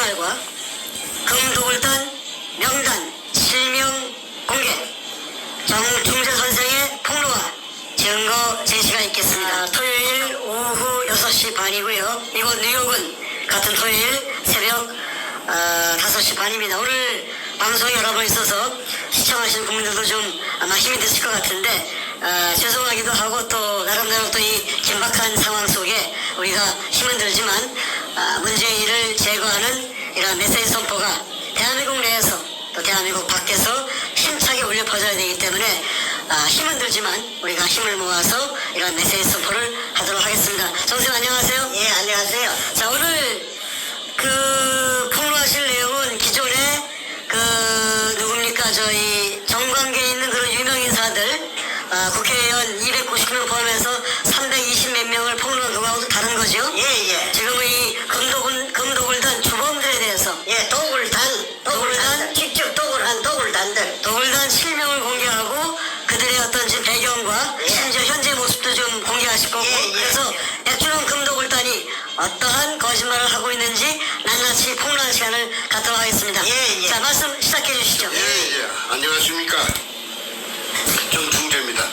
주말과 금독을단 명단 실명 공개, 정중재 선생의 폭로와 증거 제시가 있겠습니다. 토요일 오후 6시 반이고요. 이곳 뉴욕은 같은 토요일 새벽 5시 반입니다. 오늘 방송이 여러 번 있어서 시청하시는 국민들도 좀 아마 힘이 드실 것 같은데 죄송하기도 하고 또 나름대로 또 이 긴박한 상황 속에 우리가 힘은 들지만 문재인을 제거하는 이런 메시지 선포가 대한민국 내에서 또 대한민국 밖에서 힘차게 울려 퍼져야 되기 때문에 힘은 들지만 우리가 힘을 모아서 이런 메시지 선포를 하도록 하겠습니다. 정선생님 안녕하세요. 예, 안녕하세요. 자, 오늘 폭로하실 내용은 기존에 누굽니까 저희 정관계에 있는 그런 유명 인사들 국회의원 290명 포함해서 320 몇 명을 폭로한 그거하고도 다른 거죠? 예, 예. 지금 이 금독을단 주범들에 대해서 도굴단, 직접 도굴한 도굴단들. 도굴단 실명을 공개하고 그들의 어떤 지금 배경과 예. 심지어 현재 모습도 좀 공개하실 거고 예, 예, 그래서 예. 백준원 금독을단이 어떠한 거짓말을 하고 있는지 낱낱이 폭로하는 시간을 갖도록 하겠습니다. 예, 예. 자, 말씀 시작해 주시죠. 예, 안녕하십니까. 정중재입니다.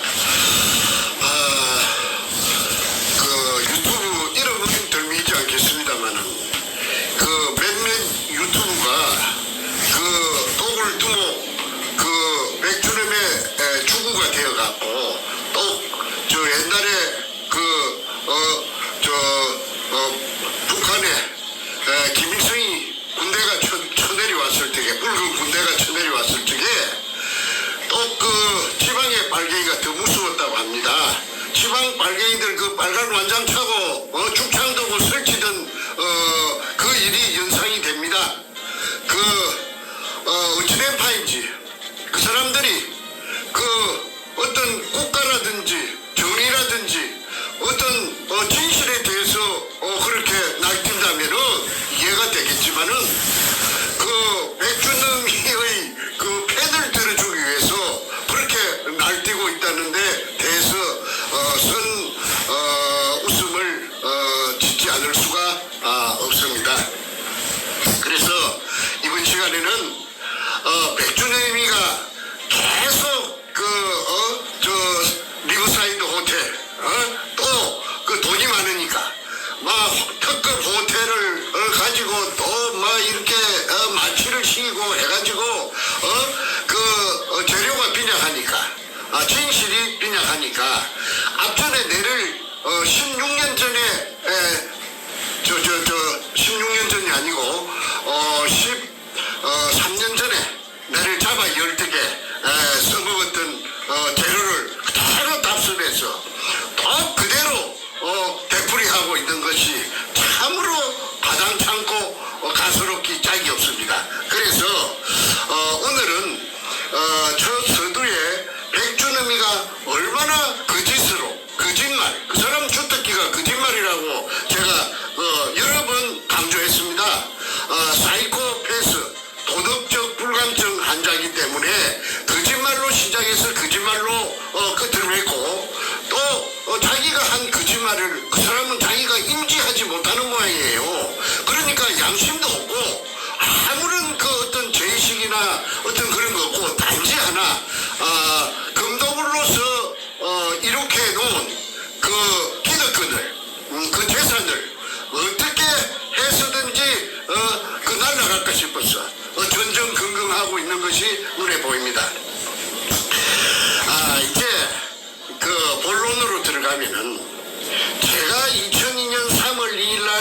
유튜브 이름은 들미지 않겠습니다만은 몇몇 유튜브가 도굴두목 백주름의 주구가 되어갖고 또 옛날에 북한에 김일성이 군대가 쳐내려왔을 적에 붉은 군대가 쳐내려왔을 적에 또 지방의 빨갱이가 더 무서웠다고 합니다. 지방 빨갱이들 빨간 완장 차고 죽창도구 설치던 그 일이 연상이 됩니다. 어찌된 파인지 그 사람들이 어떤 국가라든지 정의라든지 어떤 진실에 대해서 그렇게 날뛴다면은 이해가 되겠지만은 백준영의 팬을 들어주기 위해서 그렇게 날뛰고 있다는 데 대해서 웃음을 짓지 않을 수가 없습니다. 그래서 이번 시간에는 백준영이가 계속 리버사이드 호텔 또 돈이 많으니까 특급 호텔을 가지고 또 이렇게 마취를 시키고 해가지고 재료가 빈약하니까 진실이 빈약하니까 앞전에 내를 16년 전에 16년 전이 아니고 13년 전에 나를 잡아 12개 써먹었던 재료를 그대로 답습해서 또 그대로 되풀이하고 있는 것이 참으로 가당찮고 가소롭기 짝이 없습니다. 그래서 오늘은 저 서두에 백준음이가 얼마나 거짓말 그 사람 주특기가 거짓말이라고 제가 여러 번 강조했습니다. 사이코패스 도덕적 불감증 환자이기 때문에 거짓말로 시작해서 거짓말로 끝을 맺고 또 자기가 한 거짓말을 그 사람은 자기가 인지하지 못하는 모양이에요. 그러니까 양심도 없고 아무런 어떤 죄의식이나 어떤 그런 거 없고 단지 하나 금도굴로서 이렇게 놓은 기득권을 재산을 어떻게 해서든지 날아갈까 싶어서 전전긍긍하고 있는 것이 눈에 보입니다. 이제 본론으로 들어가면은 제가 2002년 3월 2일 날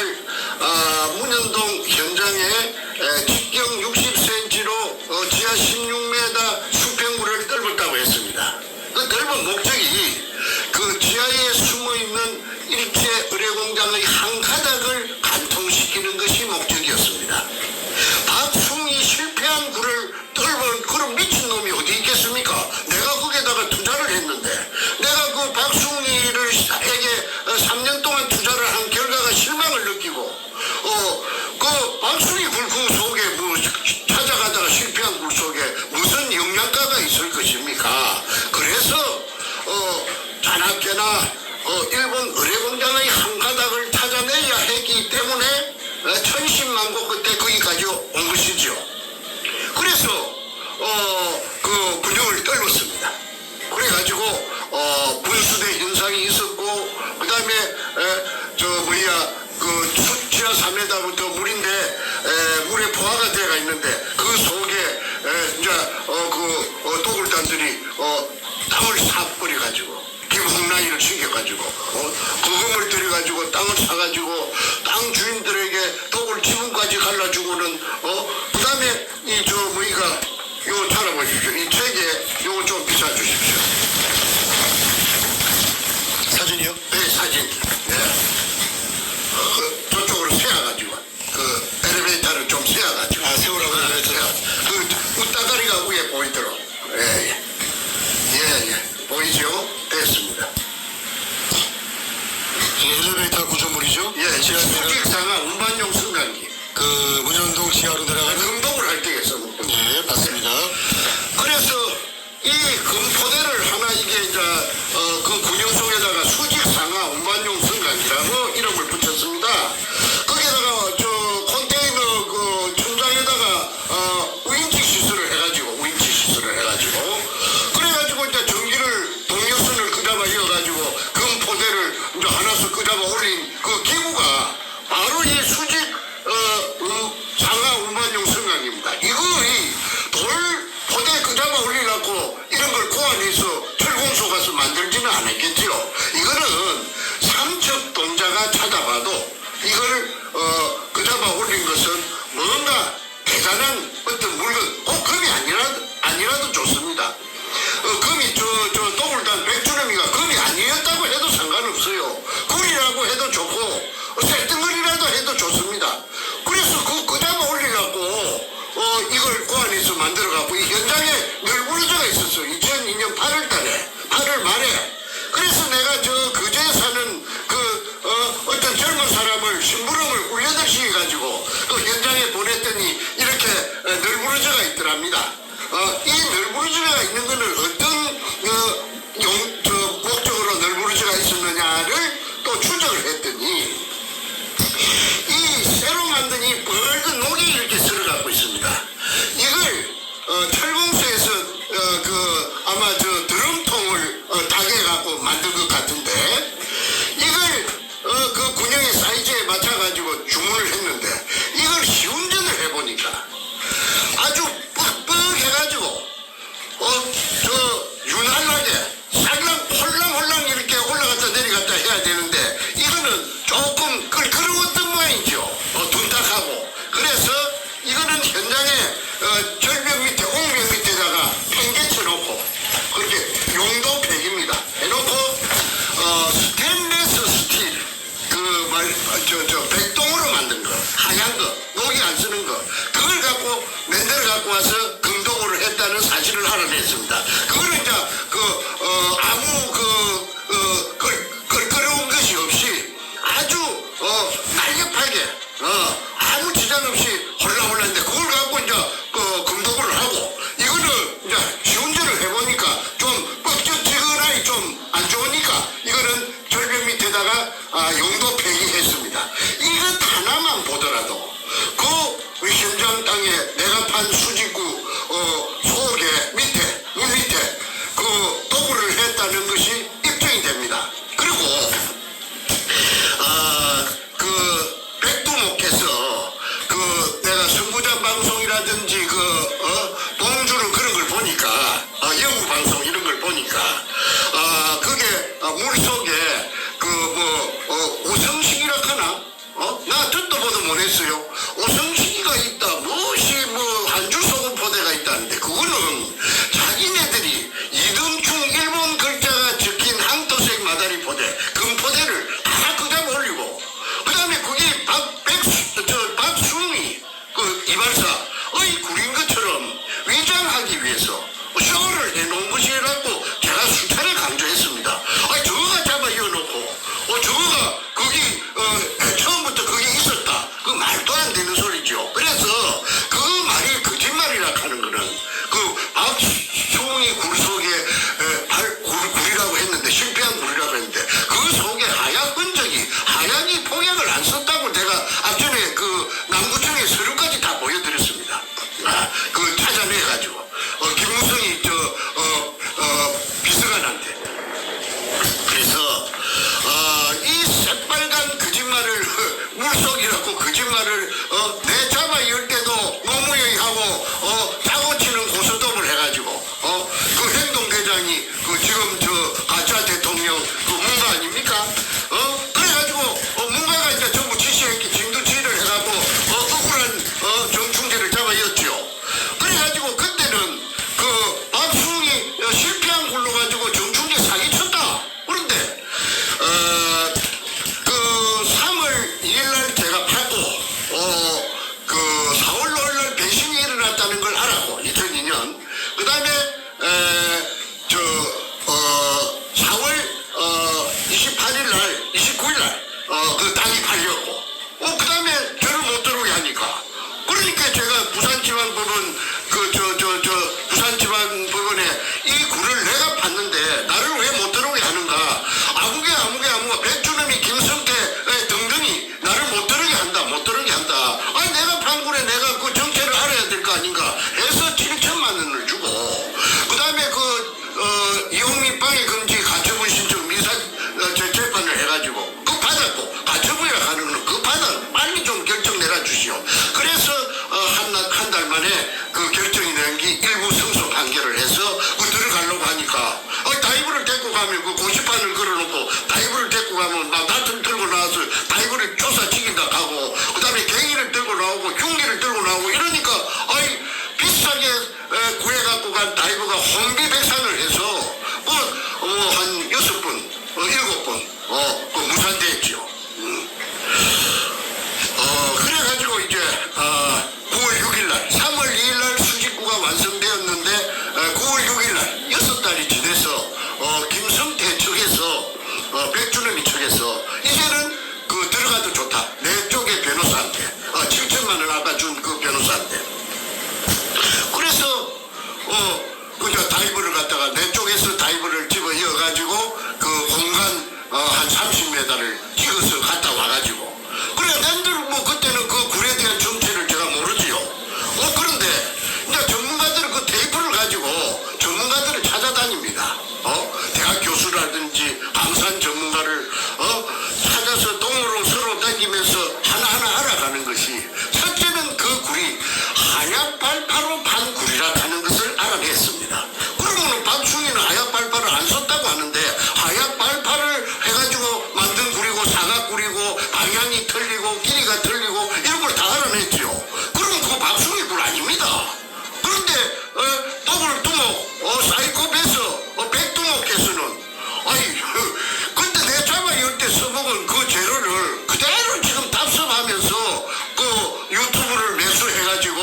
문현동 현장에 직경 60cm로 지하 16m 수평구를 뚫었다고 했습니다. 그 뚫은 목적이 지하에 숨어있는 일제 의뢰공장의 한 가닥을 관통시키는 것이 목적이었습니다. 박숭이 실패한 굴을 뚫은 그런 미친놈이 어디 있겠습니까? 내가 거기에다가 투자를 했는데 내가 박숭이에게 3년 동안 투자를 한 결과가 실망을 느끼고 박숭이 굴 그 속에 찾아가다가 실패한 굴 속에 무슨 영양가가 있을 것입니까? 그래서 자나깨나 일본 의뢰공장의 한 가닥을 찾아내야 했기 때문에 천신만고 그때 거기까지 거의야 그 지하 3m부터 물인데 물에 포화가 되어 있는데 그 속에 이제 도굴단들이 땅을 사버려 가지고 김홍라이를 시켜가지고 거금을 들여가지고 땅을 사가지고 땅 주인들에게 도굴 지분까지 갈라주고는 그다음에 이 저 뭐이가 요거 찾아보십시오. 이 책에 요거 좀 비춰주십시오. 사진이요? 네, 사진. 네. 저쪽으로 세워가지고 그 엘리베이터를 좀 세워가지고. 아, 세우라고 세워. 그 웃다가리가 위에 보이도록. 예. 보이죠? 됐습니다. 엘리베이터 구조물이죠? 예, 지하 내려 수직상하 운반용 승강기. 그 문현동 지하로 내려가는. 금동을 할 때에 써먹고. 네, 맞습니다. 그래서 이 금포대를 하나 이게 이제 그 군용 속에다가 수직상하 운반용 승강기라고 이름을 붙였습니다. 거기다가 저 컨테이너 그 천장에다가 우인치 시설을 해가지고 그래가지고 이제 전기를 동력선을 끄잡아 이어가지고 금포대를 이제 하나씩 끄잡아 올린 그 기구가 바로 이 수직 상하 운반용 승강기입니다. 이거의 돌 포대 끄잡아 올리려고 이런 걸 고안해서 철공소 가서 만들지는 않았겠지요. 이거는 삼척 동자가 찾아봐도 이걸 끄잡아 올린 것은 뭔가 대단한 어떤 물건, 금이 아니라도 좋습니다. 금이 저 도굴단 백주름이가 금이 아니었다고 해도 상관없어요. 굴이라고 해도 좋고 쇳덩어리라도 해도 좋습니다. 그래서 그 끄잡아 올리려고 이걸 고안해서 만들어갖고 이 현장에 널브러져가 있었어. 2002년 8월 말에. 그래서 내가 저 그제 사는 어떤 젊은 사람을 심부름을 훈련을 시켜가지고 그 현장에 보냈더니 이렇게 널브러져가 있더랍니다. 이 널브러져가 있는 거는 어떤 목적으로 널브러져가 있었느냐를 또 추적을 했더니 이 새로 만든 이 붉은 녹이 이렇게 쓸어갖고 있습니다. 이걸 철공소에서 아마 저 드럼통을 타개갖고 만든 것 같은데 이걸 그 군용의 사이즈에 맞춰가지고 주문을 했는데 이걸 시운전을 해보니까 아주 뻑뻑해가지고 유난하게 살랑 홀랑홀랑 이렇게 올라갔다 내려갔다 해야 되는데 이거는 조금 끌끄러웠던 모양이죠. 둔탁하고. 그래서 이거는 현장에 절벽 밑에 옹벽 밑에다가 팽개쳐 놓고 그렇게 용도 팩입니다. 해놓고 스테인리스 스틸 백동으로 만든 거 하얀 거 녹이 안 쓰는 거 그걸 갖고 만들어 갖고 와서 금도구를 했다는 사실을 알아냈습니다. 그거는 이제 아무 끌끄러운 것이 없이 아주 날렵하게 아무 지장 없이 홀라홀라인데 그걸 갖고 이제 금도구를 하고 이거는 이제 시운전을 해보니까 좀 뻑적지근하게 좀 안 좋으니까 이거는 절벽 밑에다가 용도 폐기했습니다. 이것 하나만 보더라도 그 현장 땅에 내가 판 수직구 속에 물 밑에 그 도구를 했다는 것이 입증이 됩니다. 그리고 백두목에서 내가 선구자 방송이라든지 봉주는 그런 걸 보니까 영구 방송 이런 걸 보니까 그게 물 속에 오성식이라 하나? 나 듣도 보도 못했어요. 오성식이가 있다. 무엇이 한줄 소금 포대가 있다는데 그거는 자기네들이 이등충 일본 글자가 적힌 항토색 마다리 포대 금포대를 다 끄잡아 올리고 그 다음에 그게 박수미 이발사의 구린 것처럼 위장하기 위해서 쇼를 해놓은 것이라고 제가 수차례 강조했습니다. 저거가 잡아 이어놓고 저거가 거기 처음부터 그게 있었다. 그 말도 안 되는 소리죠. 그래서 그 말이 거짓말이라 하는 거는 박수미 굴 속에 굴이라고 했는데 실패한 굴이라고 했는데 그 속에 하약이 폭약을 안 썼다고 내가 앞전에 남구청의 서류까지 다 보여드렸습니다. 찾아내가지고 김무성이 비서관한테. 그래서 이 새빨간 거짓말을 약속이라고 거짓말을 내 잡아 이을 때도 노무현이 하고 짜고 치는 고스톱을 해가지고 그 행동대장이 그 지금 저 가짜 대통령 그 문가 아닙니까? 그래가지고 문가가 이제 전부 지시했기 진두지휘를 해갖고 억울한 정충재를 잡아 이었죠. 그래가지고 그때는 그 박수홍이 실패한 걸로 가지고 정충재 사기쳤다. 그런데 그 3월 2일날 제가 받고 그 4월 5일날 배신이 일어났다는 걸 알았고 2002년 그 다음에 저 4월 28일날 29일날 그 당이 팔렸고 그 다음에 저를 못 들어오게 하니까 그러니까 제가 부산지방법원 부산지방법원에 이 굴을 내가 봤는데 나를 왜 못 들어오게 하는가 아무개 백주놈이 김성태 등등이 나를 못 들어오게 한다 아니 내가 판굴에 내가 그 정체를 알아야 될 거 아닌가 해서 7천만 원을 주고 그 다음에 그 이용민 방해 금지 가처분 신청 민사 재판을 해가지고 그 받았고 가처분이라 하는 그 받아 빨리 좀 결정 내려 주시오. 그래서 한 달 만에 그 결정이 난 게 일부 승소 판결을 해서 그 들어가려고 하니까 다이브를 데리고 가면 그 고시판을 걸어놓고 다이브를 데리고 가면 막 나트를 들고 나와서 다이브를 조사 지긴다 하고 그 다음에 갱이를 들고 나오고 흉기를 들고 나오고 이러니까 비싸게 구해갖고 간 다이브가 혼비백산을 해서 한 6번 7번 그 무산됐지요. 그래가지고 이제 9월 6일날 3월 2일날 수직구가 완성되었는데 9월 6일날 6달이 지내서 김성태 측에서 백준범이 측에서 이제는 그 들어가도 좋다 내 쪽의 변호사한테 7천만 원 아까 준 그 변호사한테 그래서 그저 다이브를 갖다가 내 쪽에서 다이브를 집어 이어가지고 그 공간 한 30m를 찍어서 갔다 와가지고 그래 남들 뭐 그때는 그 굴에 대한 정체를 제가 모르지요. 그런데 이제 전문가들은 그 테이프를 가지고 전문가들을 찾아다닙니다. 대학 교수라든지 방산 전문가를 찾아서 동으로 서로 다니면서 하나하나 알아가는 것이 첫째는 그 굴이 하약발파로 판 굴이라 하는 것을 알아냈습니다. 그러면 박충희는 하약발파를 안 썼다고 하는데 하약발파를 해가지고 만든 굴이고 사각굴이고 방향이 틀리고 길이가 틀리고 이런 걸 다 알아냈지요. 그러면 그거 박충희 굴 아닙니다. 그런데 더블두목 사이코패스 백두목께서는 근데 내 잡아 이럴 때 써먹은 그 재료를 그대로 지금 답습하면서 그 유튜브를 매수해가지고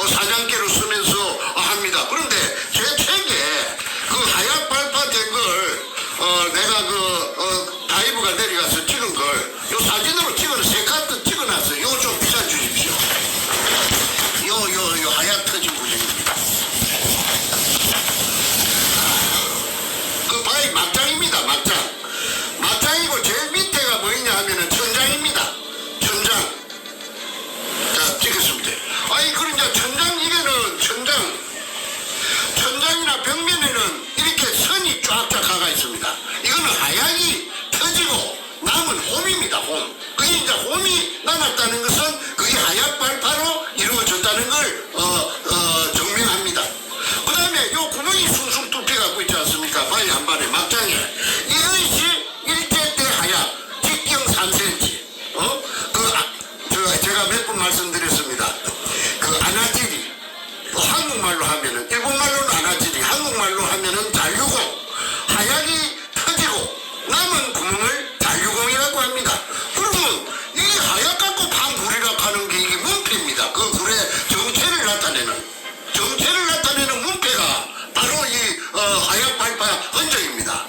사장께로 쓰면서 합니다. 그런데 제 책에 그 하약 발파된 걸 내가 그 다이브가 내려가서 찍은 걸 요 사진으로 찍어서 세 카트 찍어놨어요. 요 좀 비싸 주십시오. 요 하약 터진 구멍입니다. 그 바위 막장입니다. 막장이고 제일 밑에가 뭐냐 하면은 천장입니다. 천장. 자 찍겠습니다. 그럼 이제 천장 이게는 천장이나 벽면에는 이렇게 선이 쫙쫙 가가 있습니다. 이거는 하약이 터지고 남은 홈입니다. 홈. 그게 이제 홈이 남았다는 것은 그게 하약 발파로 이루어졌다는 걸 증명합니다. 그 다음에 요 구멍이 숭숭 뚫혀갖고 있지 않습니까? 바위 한 발에 막장에 이것이 일제때 하약 직경 3cm 제가 몇 번 말씀드렸습니다. 그 아나질이 한국말로 하면은 일본말로는 아나질이 한국말로 하면은 잔류공 하약이 터지고 남은 구멍을 잔류공이라고 합니다. 그러면 이 하약 갖고 판 굴이라고 하는 게 이게 문패입니다. 그 굴의 정체를 나타내는 문패가 바로 이 하약 발파 흔적입니다.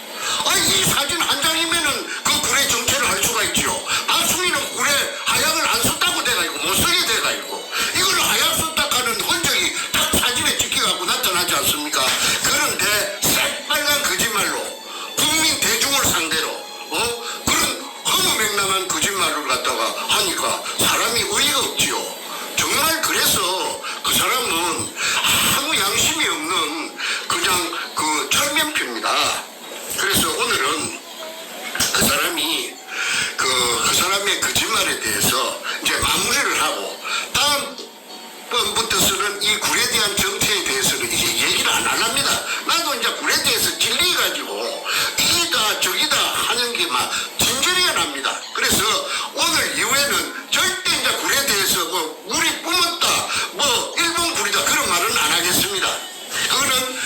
이 사진 한 장이면은 그 굴의 정체를 알 수가 있지요. 박충희는 굴에 하약을 안 썼다고 돼가지고 못 쓰게 돼가지고 이걸 하약 썼다 하는 흔적이 딱 사진에 찍혀갖고 나타나지 않습니까? 그런데 새빨간 거짓말로 국민 대중을 상대로 그런 허무맹랑한 거짓말을 갖다가 하니까 사람이 의의가 없지요. 정말 그래서 그 사람은 아무 양심이 없는 그냥 그 철면피입니다. 그래서 오늘은 그 사람이 그 사람의 거짓말에 대해서 부터서는 이 굴에 대한 정체에 대해서는 이제 얘기를 안 합니다. 나도 이제 굴에 대해서 찔려가지고 이다 저기다 하는 게 막 진저리가 납니다. 그래서 오늘 이후에는 절대 이제 굴에 대해서 뭐 물이 뿜었다, 뭐 일본 굴이다 그런 말은 안 하겠습니다. 그거는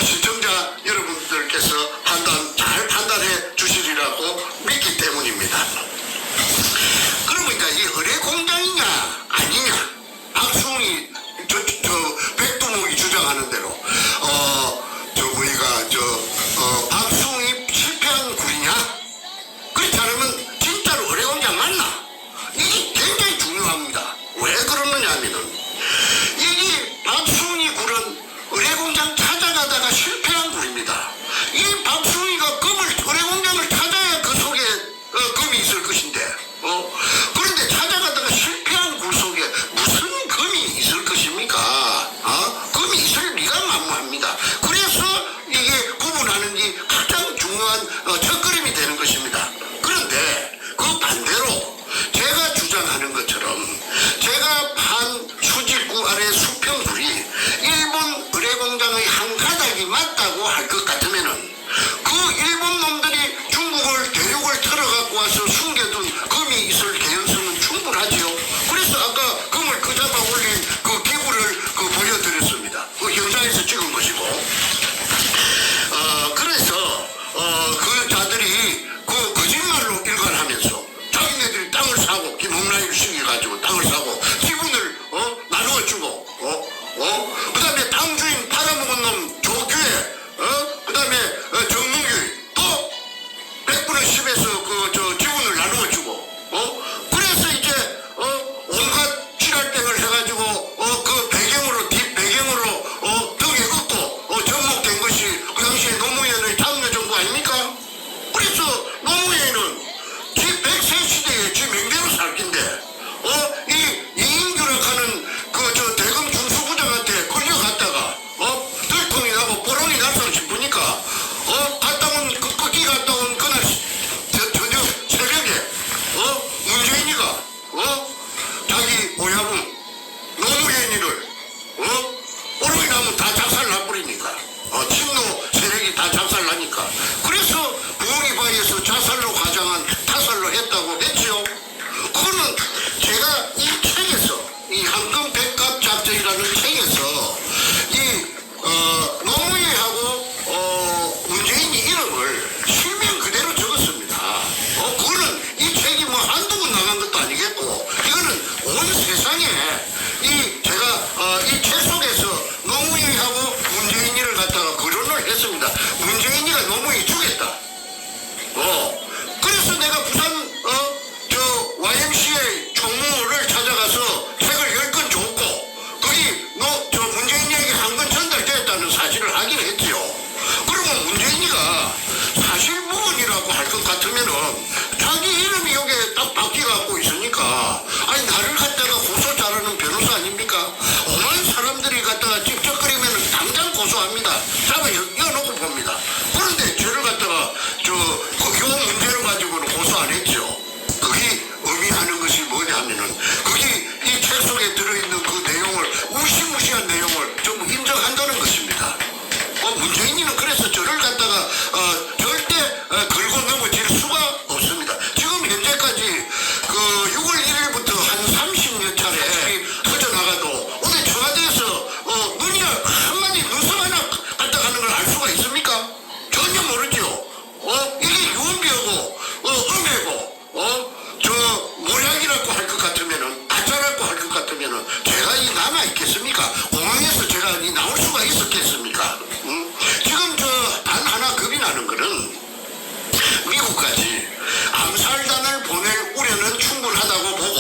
시청자 여러분들께서 잘 판단해 주시리라고 믿기 때문입니다. 그러니까 이 의뢰 공장이냐 아니냐, 박수홍이 백두목이 주장하는 대로 박수홍이 실패한 굴이냐, 그렇지 않으면 진짜로 의뢰 공장 맞나, 이게 굉장히 중요합니다. 왜 그러느냐 하면은 이게 박수홍이 굴은 의뢰 공장 찾아가다가 실패한 굴입니다. 이 박수홍이가 의뢰 공장을 찾아야 그 속에 금이 있을 것인데, 그런데 찾아가다가 실패한 굴 속에 무슨 금이 있을 것입니까? 금이 있을 리가 만무합니다. 그래서 이게 구분하는 게 가장 중요한 첫걸음이 되는 것입니다. 그런데 그 반대로 제가 주장하는 것처럼 제가 판 수질구 아래 수평굴이 일본 의뢰공장의 한 가닥이 맞다고 할 것 같으면은 그 일본 놈들이 중국을 대륙을 털어갖고 와서 숨겨둔 금이 있을 개연성은 충분하지요. 그래서 아까 금을 잡아 올린 그 기구를 보여드렸습니다. 그 현장에서 찍은 것이고, 그래서 그 자들이 그 거짓말로 일관하면서 자기네들이 땅을 사고 김홍라이를 시켜가지고 땅을 사고 지분을 나누어주고 그 다음에 땅 주인 팔아먹은 놈 조규에 그 다음에 정문규 또 100분의 10에서 지분을 나누어주고 그래서 이제 온갖 칠할땡을 해가지고 그 배경으로 뒷배경으로 덕에 얻고 접목된 것이 그 당시에 노무현의 참여정부 아닙니까? 그래서 노무현은 지 100세 시대에 지 맹대로 살긴데 이인규라고 하는 대검 중수부장한테 끌려갔다가 들통이 나고 뽀롱이 났어 싶으니까 끄기 갔다 온 그날 저녁 새벽에 문재인이가 자기 오야분 노무현이를 뽀롱이 나면 다 작살 나버리니까 친노 세력이 다 작살 나니까, 그래서 부엉이바위에서 자살로 가장한 타살로 했다고 했지요. 그거는 제가 이 책에서 이 황금 백갑 작전이라는 책에서 이 노무현하고 문재인이 이름을 실명 그대로 적었습니다. 그거는 이 책이 뭐 한두 권 나간 것도 아니겠고, 이거는 온 세상에 제가 이 책 속에서 노무현하고 문재인이를 갖다가 거론을 했습니다. 문재인이가 노무현이 죽였다. 그래서 내가 부산 YMCA 총무를 찾아가서 책을 10권 줬고 거기 문재인에게 한 권 전달되었다는 사실을 확인을 했지요. 그러면 문재인이가 사실 무근이라고 할 것 같으면은 자기 이름이 여기에 딱 바뀌어갖고 있으니까 아니 나를 갖다가 고소 잘하는 변호사 아닙니까? 오만 사람들이 갖다가 찝쩍거리면은 당장 고소합니다. 잡아 여놓고 봅니다. 그런데 죄를 갖다가 요 문제를 가지고는 고소 안 했죠. 그게 의미하는 것이 뭐냐 하면은 그게 이 책 속에 들어있는 그 내용을 무시무시한 내용을 전부 인정한다는 것입니다. 문재인이는 그래서 저를 갖다가 절대 걸고 넘어질 수가 없습니다. 지금 현재까지 6월 1일부터 한 30여 차례 터져나가도 오늘 청와대에서 눈이 한마디 눈썹 하나 갖다 가는 걸 알 수가 있습니까? 전혀 모르죠. 이게 유언비어고 음해고 모략이라고 할 것 같으면은 가짜라고 할 것 같으면은 제가 이 남아 있겠습니까? 공항에서 제가 이 나올 수가 있었겠습니까? 지금 단 하나 겁이 나는 거는 미국까지 암살단을 보낼 우려는 충분하다고 보고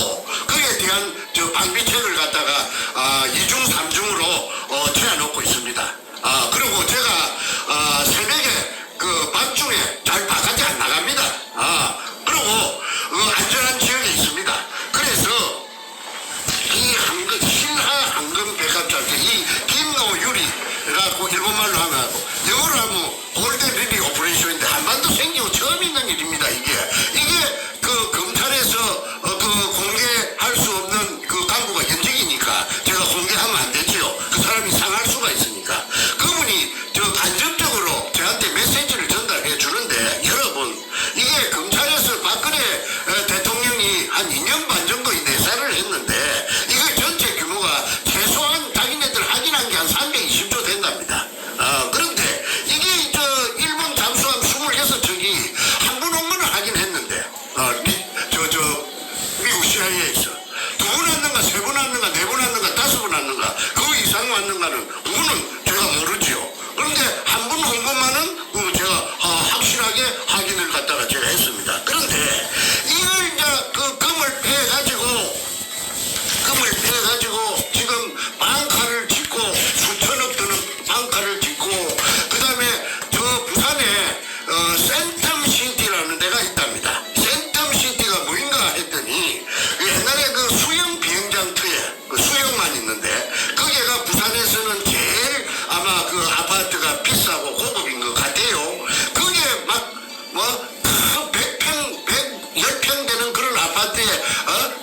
아파트에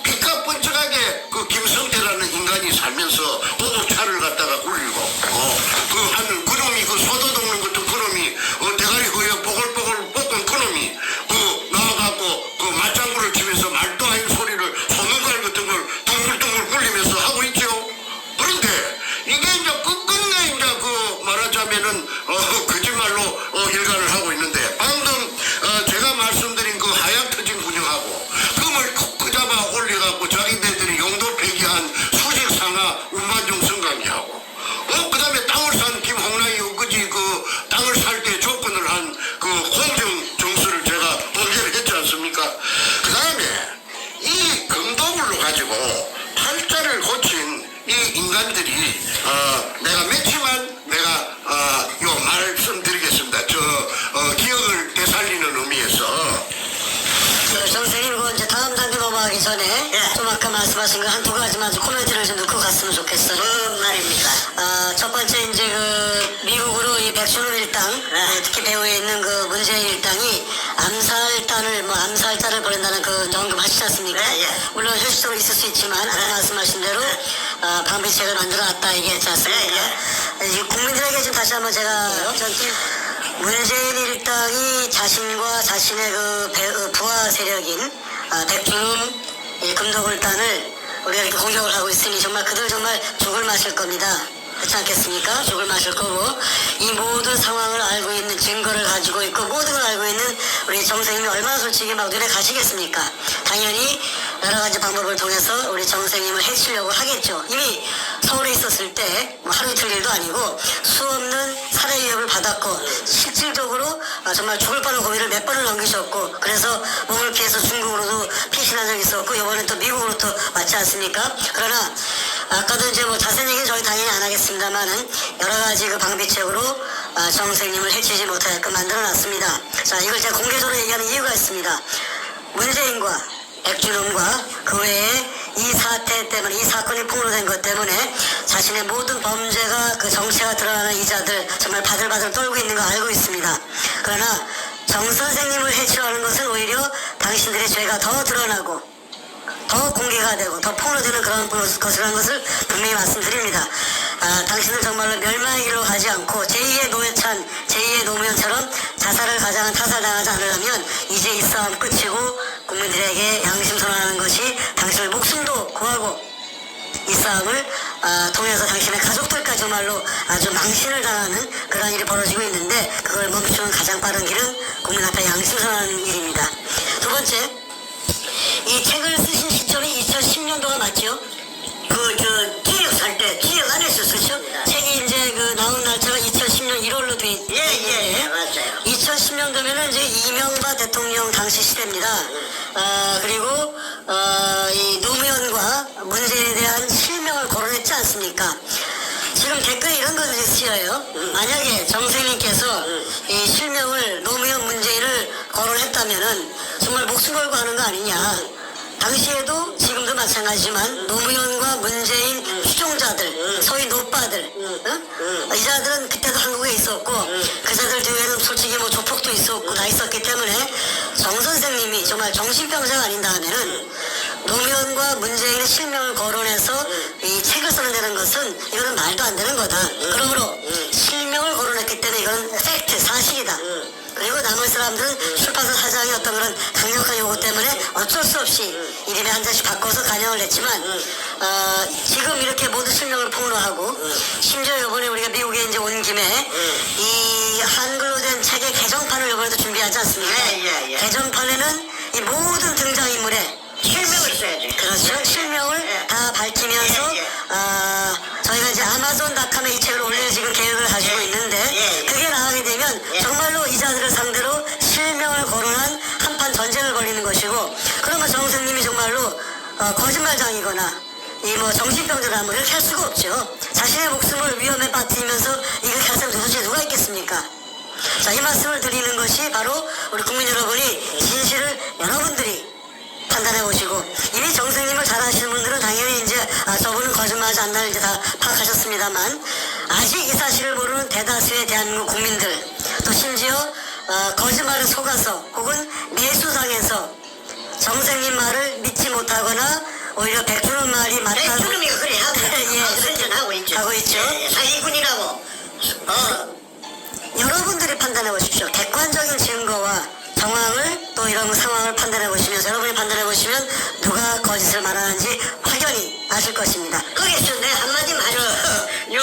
피가 번쩍하게 그 김성태라는 인간이 살면서 오복차를 갖다가 굴리고 그 하는 그놈이 그 소도 덮는 것도 그놈이 대가리 그여 보글보글 볶은 그놈이 나와갖고 그 맞장구를 치면서 말도 아닌 소리를 소문갈 같은 걸 둥글둥글 굴리면서 하고 있죠. 그런데 이게 이제 끝끝내 이제 그 말하자면은 거짓말로 일관을 하고 있는데 방금 제가 말씀드린 그 하약 터진 군형하고 금을 콕 잡아 올려갖고 자기네들이 용도 폐기한 수직 상하 운반중 성강이하고 그 다음에 땅을 산 김홍랑이 엊그제 그 땅을 살 때 조건을 한 그 공정 정수를 제가 공개를 했지 않습니까? 그 다음에 이 금도불로 가지고 팔자를 고친 이 인간들이 내가 맺지만 내가 요 말씀드리겠습니다. 기억을 되살리는 의미에서 선생님, 그 이제 다음 단계 넘어가기 전에 예. 좀 아까 말씀하신 거 한 두 가지만 좀 코멘트를 좀 넣고 갔으면 좋겠어요. 말입니다. 첫 번째 이제 그 미국으로 이 백준호 일당, 특히 배후에 있는 그 문재인 일당이 암살자를 보낸다는 그 언급하시지 않습니까? 네, 예. 물론 현실적으로 있을 수 있지만 아까 말씀하신 대로 방비책을 만들어놨다 얘기했지 않습니까? 이 국민들에게 좀 다시 한번 제가 문재인 일당이 자신과 자신의 그 부하 세력인 백준훈 금도굴단을 우리가 이렇게 공격을 하고 있으니 정말 그들 정말 죽을 마실 겁니다. 그렇지 않겠습니까? 죽을 마실 거고 이 모든 상황을 알고 있는 증거를 가지고 있고 모든 걸 알고 있는 우리 정 선생님이 얼마나 솔직히 막 눈에 가시겠습니까? 당연히 여러 가지 방법을 통해서 우리 정 선생님을 해치려고 하겠죠. 이미 서울에 있었을 때 뭐 하루 이틀 일도 아니고 수없는 살해 위협을 받았고 실질적으로 정말 죽을 뻔한 고비를 몇 번을 넘기셨고 그래서 몸을 피해서 중국으로도 피신한 적이 있었고 이번엔 또 미국으로 또 왔지 않습니까? 그러나 아까도 이제 뭐 자세한 얘기는 저희 당연히 안 하겠습니다만은 여러 가지 그 방비책으로 정 선생님을 해치지 못하게끔 만들어놨습니다. 자, 이걸 제가 공개적으로 얘기하는 이유가 있습니다. 문재인과 백준홍과 그 외에 이 사태 때문에 이 사건이 폭로된 것 때문에 자신의 모든 범죄가 그 정체가 드러나는 이자들 정말 바들바들 떨고 있는 거 알고 있습니다. 그러나 정 선생님을 해치려는 것은 오히려 당신들의 죄가 더 드러나고 더 공개가 되고 더 폭로되는 그런 것이라는 것을 분명히 말씀드립니다. 당신은 정말로 멸망의 길로 가지 않고 제2의 노회찬, 제2의 노무현처럼 자살을 가장한 타살당하지 않으려면 이제 이 싸움 끝이고 국민들에게 양심 선언하는 것이 당신의 목숨도 구하고 이 싸움을 통해서 당신의 가족들까지 정말로 아주 망신을 당하는 그런 일이 벌어지고 있는데 그걸 멈추는 가장 빠른 길은 국민 앞에 양심 선언하는 일입니다. 두 번째, 이 책을 쓰신 시점이 2010년도가 맞죠? 기억 살 때, 기억 안에서 쓰죠? 책이 이제 그 나온 날짜가 2010년 1월로 돼 있는데 예, 맞아요. 2010년도면은 이제 이명박 대통령 당시 시대입니다. 그리고 이 노무현과 문재인에 대한 실명을 거론했지 않습니까? 지금 댓글에 이런 것들이 쓰여요. 만약에 정 선생님께서 이 실명을 노무현 문재인을 거론했다면은 정말 목숨 걸고 하는 거 아니냐. 당시에도 지금도 마찬가지지만 노무현과 문재인 추종자들, 소위 노빠들, 이 자들은 그때도 한국에 있었고 그 자들 뒤에는 솔직히 뭐 조폭도 있었고 다 있었기 때문에 정 선생님이 정말 정신병자가 아닌다면은 노무현과 문재인의 실명을 거론해서 이 책을 써낸다는 것은 이거는 말도 안 되는 거다. 그러므로 실명을 거론했기 때문에 이건 팩트, 사실이다. 그리고 나머지 사람들은 출판사 사장의 어떤 그런 강력한 요구 때문에 어쩔 수 없이 이름에 한 잔씩 바꿔서 간영을 냈지만 지금 이렇게 모든 실명을 폭로하고 심지어 이번에 우리가 미국에 이제 온 김에 이 한글로 된 책의 개정판을 이번에도 준비하지 않습니까? 예. 개정판에는 이 모든 등장인물의 실명을 써야지. 그렇죠. 실명을 다 밝히면서 저희가 이제 아마존닷컴에 이 책을 올릴 지금 계획을 가지고 있는데 그게 나가게 되면 정말로 이자들을 상대로 실명을 거론한 한판 전쟁을 벌이는 것이고 그러면 정 선생님이 정말로 거짓말장이거나 이 뭐 정신병자라 뭐 이렇게 할 수가 없죠. 자신의 목숨을 위험에 빠뜨리면서 이렇게 할 사람 도대체 누가 있겠습니까? 자, 이 말씀을 드리는 것이 바로 우리 국민 여러분이 진실을 여러분들이 판단해 보시고 이미 정 선생님을 잘 아시는 분들은 당연히 이제 저분은 거짓말하지 않나를 이제 다 파악하셨습니다만 아직 이 사실을 모르는 대다수의 대한민국 국민들 또 심지어 거짓말을 속아서 혹은 매수당해서 정생님 말을 믿지 못하거나 오히려 백주름 말이 맞다고 백주름이가 그래 하고 예, 선전하고 있죠. 하고 있죠. 예, 사기꾼이라고. 여러분들이 판단해 보십시오. 객관적인 증거와 정황을 또 이런 상황을 판단해 보시면서 여러분이 판단해 보시면 누가 거짓을 말하는지 확연히 아실 것입니다. 거기서 내 한마디 말을 요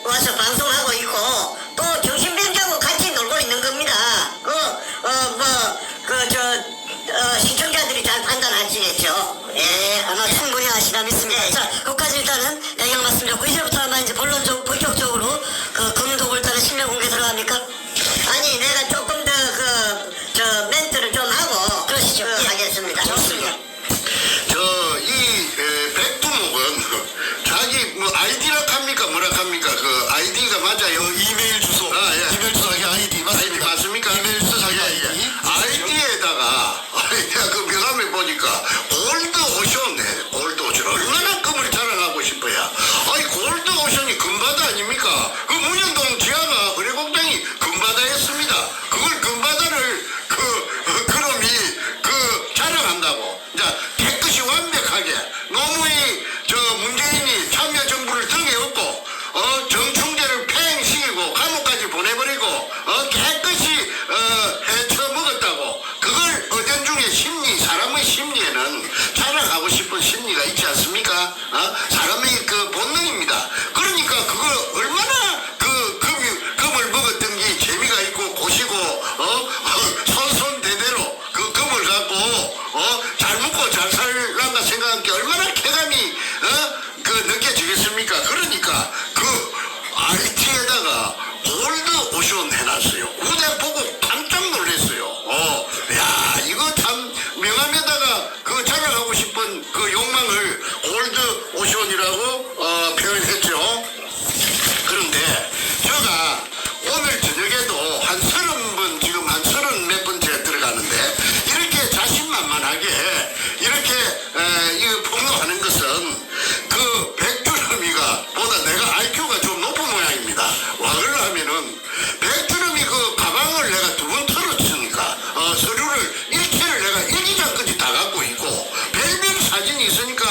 와서 방송하고 있고 또 정신병자하고 같이 놀고 있는 겁니다. 시청자들이 잘 판단하시겠죠. 예, 아마 충분히 아시라 믿습니다. 네. 자, 거기까지 일단은 배경 말씀드렸고 이제부터 아마 이제 본격적으로 그 금도굴단의 실명 공개 들어갑니까? 아니 내가 조금 더 멘트를 좀 하고 그러시죠. 예. 하겠습니다. 좋습니다. 이 백두목은 자기 뭐 아이디라 합니까 뭐라 합니까 그 아이디가 맞아요. 이메일 주소. 예. 이메일 주소 자기 아이디 아이디 맞습니까? 맞습니까? 이메일 주소 자기 아이디. 아이디에다가 내가 그 명함에 보니까 골드 오션네. 골드 오션 얼마나 금을 자랑하고 싶어야. 아니 골드 오션이 금바다 아닙니까? 그 문현동 지하가 의뢰공장이 금바다였습니다. 그걸 금바다를 그놈이 자랑한다고. 자 깨끗이 완벽하게 노무의 문재인이 참여 정부를 등에 업고 정충제를 팽시키고 감옥까지 보내버리고 깨끗이 해쳐 먹었다고. 그걸 얻은 중에 사람의 심리에는 자랑하고 싶은 심리가 있지 않습니까? 사람의 그 본능입니다. 그러니까 그걸 얼마나 금을 먹었던 게 재미가 있고 고시고 손손대대로 그 금을 갖고 잘 먹고 잘 살란가 생각한 게 얼마나 쾌감이 느껴지겠습니까? 그러니까 그 RT에다가 골드 오션 해놨어요. 그때 보고 깜짝 놀랐어요. 야 이거 참 명함에다가 그 자랑하고 싶은 그 욕망을 골드 오션이라고 표현했죠. 그런데 제가 오늘 저녁에도 한 30번 지금 한 30 몇 번째 들어가는데 이렇게 자신만만하게 이렇게 이 폭로하는 것은 그 백주름이가 보다 내가 IQ가 좀 높은 모양입니다. 와 그러면은 백주름이 그 가방을 내가 2번 털었으니까 서류를 일체를 내가 일기장까지 다 갖고 있고 별별 사진이 있으니까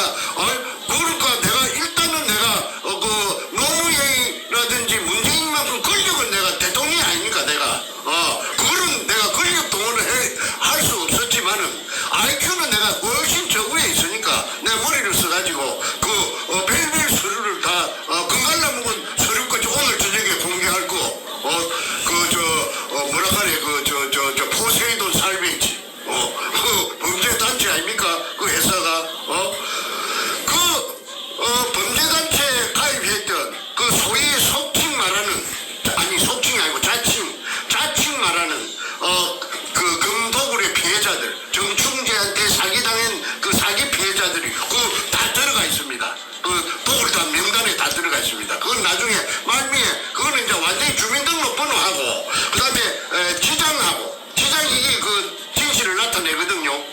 그러니까 내가 일단은 내가 그 노무현이라든지 문재인만큼 권력은 내가 대통령이 아닙니까 내가 그거는 내가 권력 동원을 할 수 없었지만은 IQ는 내가 훨씬 저 위에 있으니까 내 머리를 써가지고 그 별별 서류를 다 금갈라 묵은 서류까지 오늘 저녁에 공개할 거 뭐라 하래 저 포세이돈 살ቬ이지 그 범죄단체 아닙니까 그 회사가 범죄단체에 가입했던 그 소위 속칭 말하는 속칭이 아니고 자칭 말하는 그 금도굴의 피해자들 정충재한테 사기당한 그 사기 피해자들이 다 들어가 있습니다. 그 도굴단 명단에 다 들어가 있습니다. 그건 나중에 말미에 그거는 이제 완전히 주민등록번호하고 그 다음에 지장이 이게 그 진실을 나타내거든요.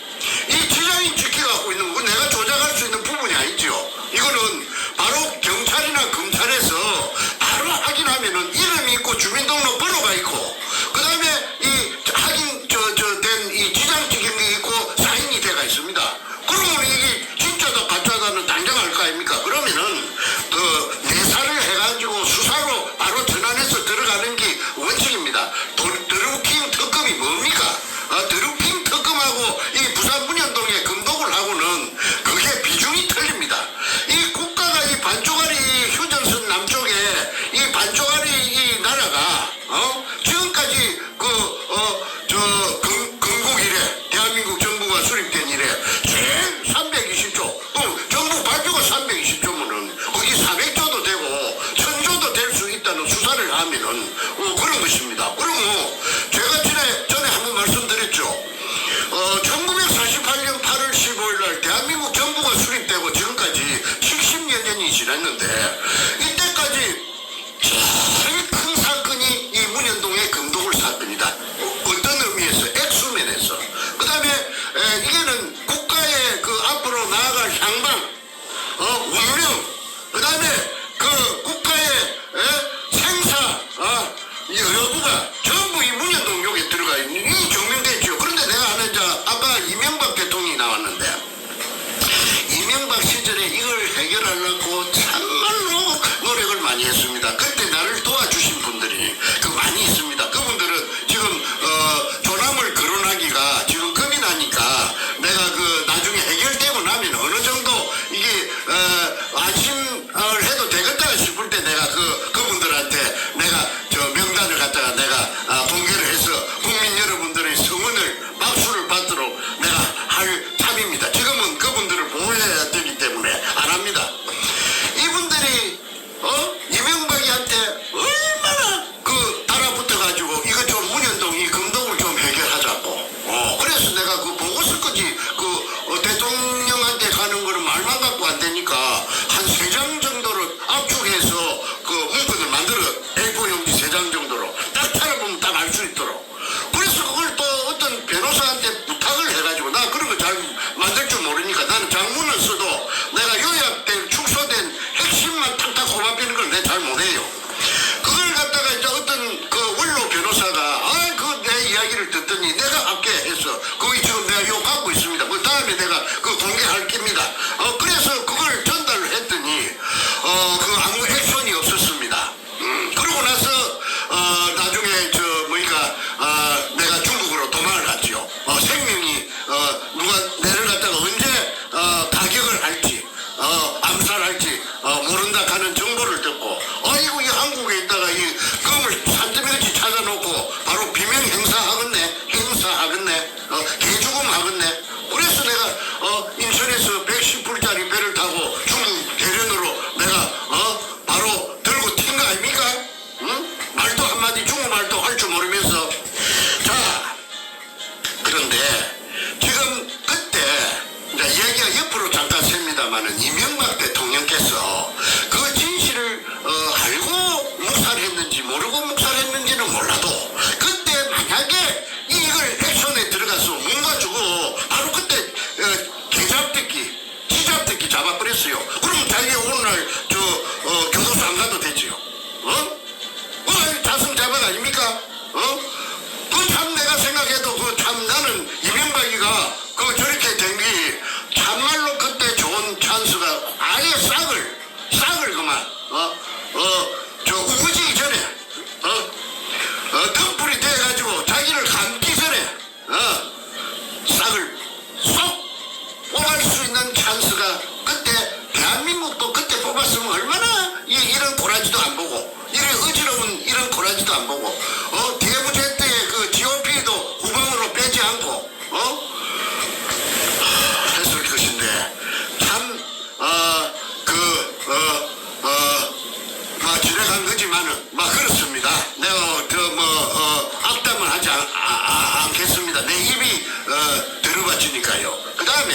이 지장이 지켜갖고 있는 거 내가 조작할 수 있는 부분이 아니죠. 이거는 바로 경찰이나 검찰에서 바로 확인하면은 이름이 있고 주민등록번호가 있고 그 다음에 이 확인 된 이 지장 찍힌 게 있고 사인이 돼가 있습니다. 그러면 이게 진짜다 가짜다는 단정할 거 아닙니까? 그러면은 그 내사를 해가지고 수사로 바로 전환해서 들어가는 게 원칙입니다. 드루킹 특검이 뭡니까? 드루킹 특검하고 이 부산 문현동의 금도굴하고는 그게 비중이 틀립니다. 이 국가가 이 반쪽짜리 휴전선 남쪽에 이 반쪽짜리 이 나라가 지금까지 건국 이래 대한민국 정부가 수립된 이래 제일 320조 정부 발표가 320조면은 거기 400조도 되고 1000조도 될 수 있다는 수사를 하면은 그런 것입니다. 그러면 제가 전에 한번 말씀드렸죠. 1948년 8월 15일 날 대한민국 정부가 수립되고 지금까지 70여 년이 지났는데 이때까지 제일 큰 사건이 이 문현동의 금도굴 사건이다. 어떤 의미에서 액수면에서 그 다음에 이게는 국가의 그 앞으로 나아갈 향방 운명 그 다음에 그 국가의 생사 여부가 전부 이 문현동 욕에 들어가 있는 이 증명되죠. 그런데 내가 아까 이명박 대통령이 나왔는데 이명박 시절에 이걸 해결하려고 참말로 노력을 많이 했습니다. 그때 나를 도와주신 분들이 많이 있습니다. 그분들은 지금 조남을 거론하기가 지금 겁이 나니까 내가 나중에 해결되고 나면 어느 정도 이게 안심을 해도 되겠다 싶을 때 내가 그분들한테 내가 저 명단을 갖다가 내가 공개를 해서 국민 여러분들의 성원을 박수를 받도록 내가 할 참입니다. 지금은 그분들을 보호해야 되기 때문에 안 합니다. 이분들이 이명박이한테 얼마나 달아붙어가지고 이거 좀 문현동 이 금독을 좀 해결하자고. 그래서 내가 보고서까지 대통령한테 가는 거는 말만 갖고 안 되니까 한 3장 정도를 압축해서 문건을 만들어 A4 용지 3장 정도로 딱 찾아보면 딱 알 수 있도록. 그래서 그걸 또 어떤 변호사한테 부탁을 해가지고 나 그런 거 잘 만들 줄 모르니까 나는 장문을 써도 내가 요약된 축소된 핵심만 탁탁 꼽아비는 걸 내가 잘 못해요. 그걸 갖다가 이제 어떤 원로 변호사가 내 이야기를 듣더니 내가 아까 해서 거기 지금 내가 요 갖고 있습니다. 그 다음에 내가 공개할 겁니다. 그래서 그걸 전달을 했더니 아무 액션이 없었습니다. 그러고 나서 나중에 내가 중국으로 도망을 갔지요. 생명이 누가 내를 갖다가 언제 가격을 할지 암살할지 모른다 하는 정보를 듣고 아이고 이 한국에 있다가 이 금을 산더미같이 찾아놓고 바로 비명 행사하겠네 개죽음하겠네. 그래서 내가 인천에서 110불짜리 배를 타고 중국 대련으로 내가 바로 들고 튄 거 아닙니까? 응? 말도 한마디 중국말도 할 줄 모르면서. 자, 그런데 지금 그때 이제 이야기가 옆으로 잠깐 셉니다마는 이명박 대통령께서 그 진실을 알고 묵살했는지 모르고 묵살했는지는 몰라도 그때 만약에 이걸 액션에 들어가서 뭔가 주고 바로 그때 지잡듣기 잡아버렸어요. 그럼 자기 오늘날 교도소 안 가도 되지요. 자승자박 아닙니까? 참 내가 생각해도 참 나는 이명박이가 저렇게 된 게 참말로 그때 좋은 찬스가 아예 싹을 그만 우거지기 전에 등불이 돼가지고 자기를 감기 전에 싹을 쏙 뽑을 수 있는 찬스가 그때 대한민국도 그때 뽑았으면 얼마나 이런 고라지도 안 보고 이런 어지러운 이런 고라지도 안 보고 대부제 때의 GOP도 후방으로 빼지 않고 했을 것인데 참 지나간 거지만은 그렇습니다. 내가 악담을 하지 않겠습니다. 내 입이 들어봤으니까요. 그 다음에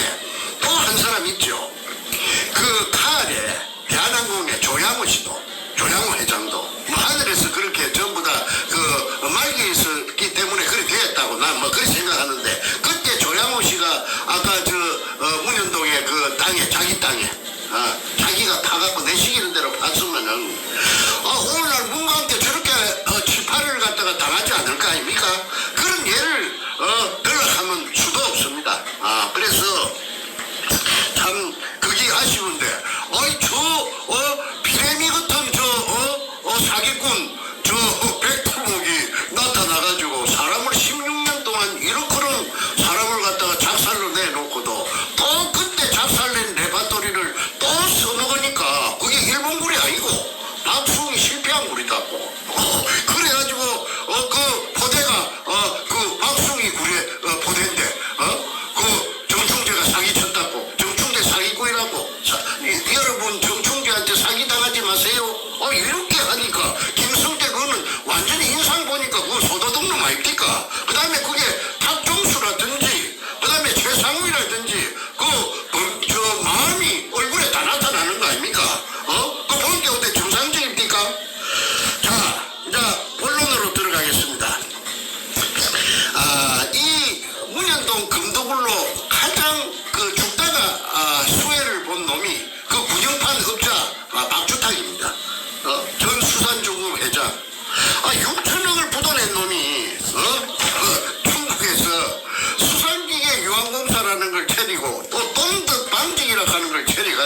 또 한 사람 있죠. 칼에 대한항공의 조양호 회장도 하늘에서 그렇게 전부 다 말기 있었기 때문에 그렇게 되었다고 난 그렇게 생각하는데 그때 조양호 씨가 아까 문현동의 땅에 자기 땅에 자기가 파갖고 내시키는 대로 봤으면은 오늘날 문과한테 저렇게 치파를 갖다가 당하지 않을 거 아닙니까? 그런 예를 들어가면 수도 없습니다. 그래서 참 그게 아쉬운데 비레미 같은 사기꾼 백두목이 나타나가지고 사람을 16년 동안 이렇게는 사람을 갖다가 작살로 내놓고도 또 그때 작살낸 레파토리를 또 써먹으니까 그게 일본군이 아니고 박수홍이 실패한 굴이다고. 그래가지고 포대가 박수홍이 포대인데 정충재가 사기쳤다고. 정충재 사기꾼이라고. 여러분 정충재한테 사기당하지 마세요. 이렇게 하니까 김성태 그거는 완전히 인상 보니까 그거 소도둑놈 아닙니까? 그 다음에 그게 탁종수라든지 그 다음에 최상위라든지 마음이 얼굴에 다 나타나는 거 아닙니까? 그거 볼 게 어때 정상적입니까? 자, 이제 본론으로 들어가겠습니다. 이 문현동 금도굴로 가장 죽다가 수혜를 본 놈이 군영판 업자 박주탁입니다. 전 수산중금 회장. 6천억을 부도낸 놈이 중국에서 수산기계 유한공사라는 걸 차리고 또 똥듯 방직이라고 하는 걸 차리고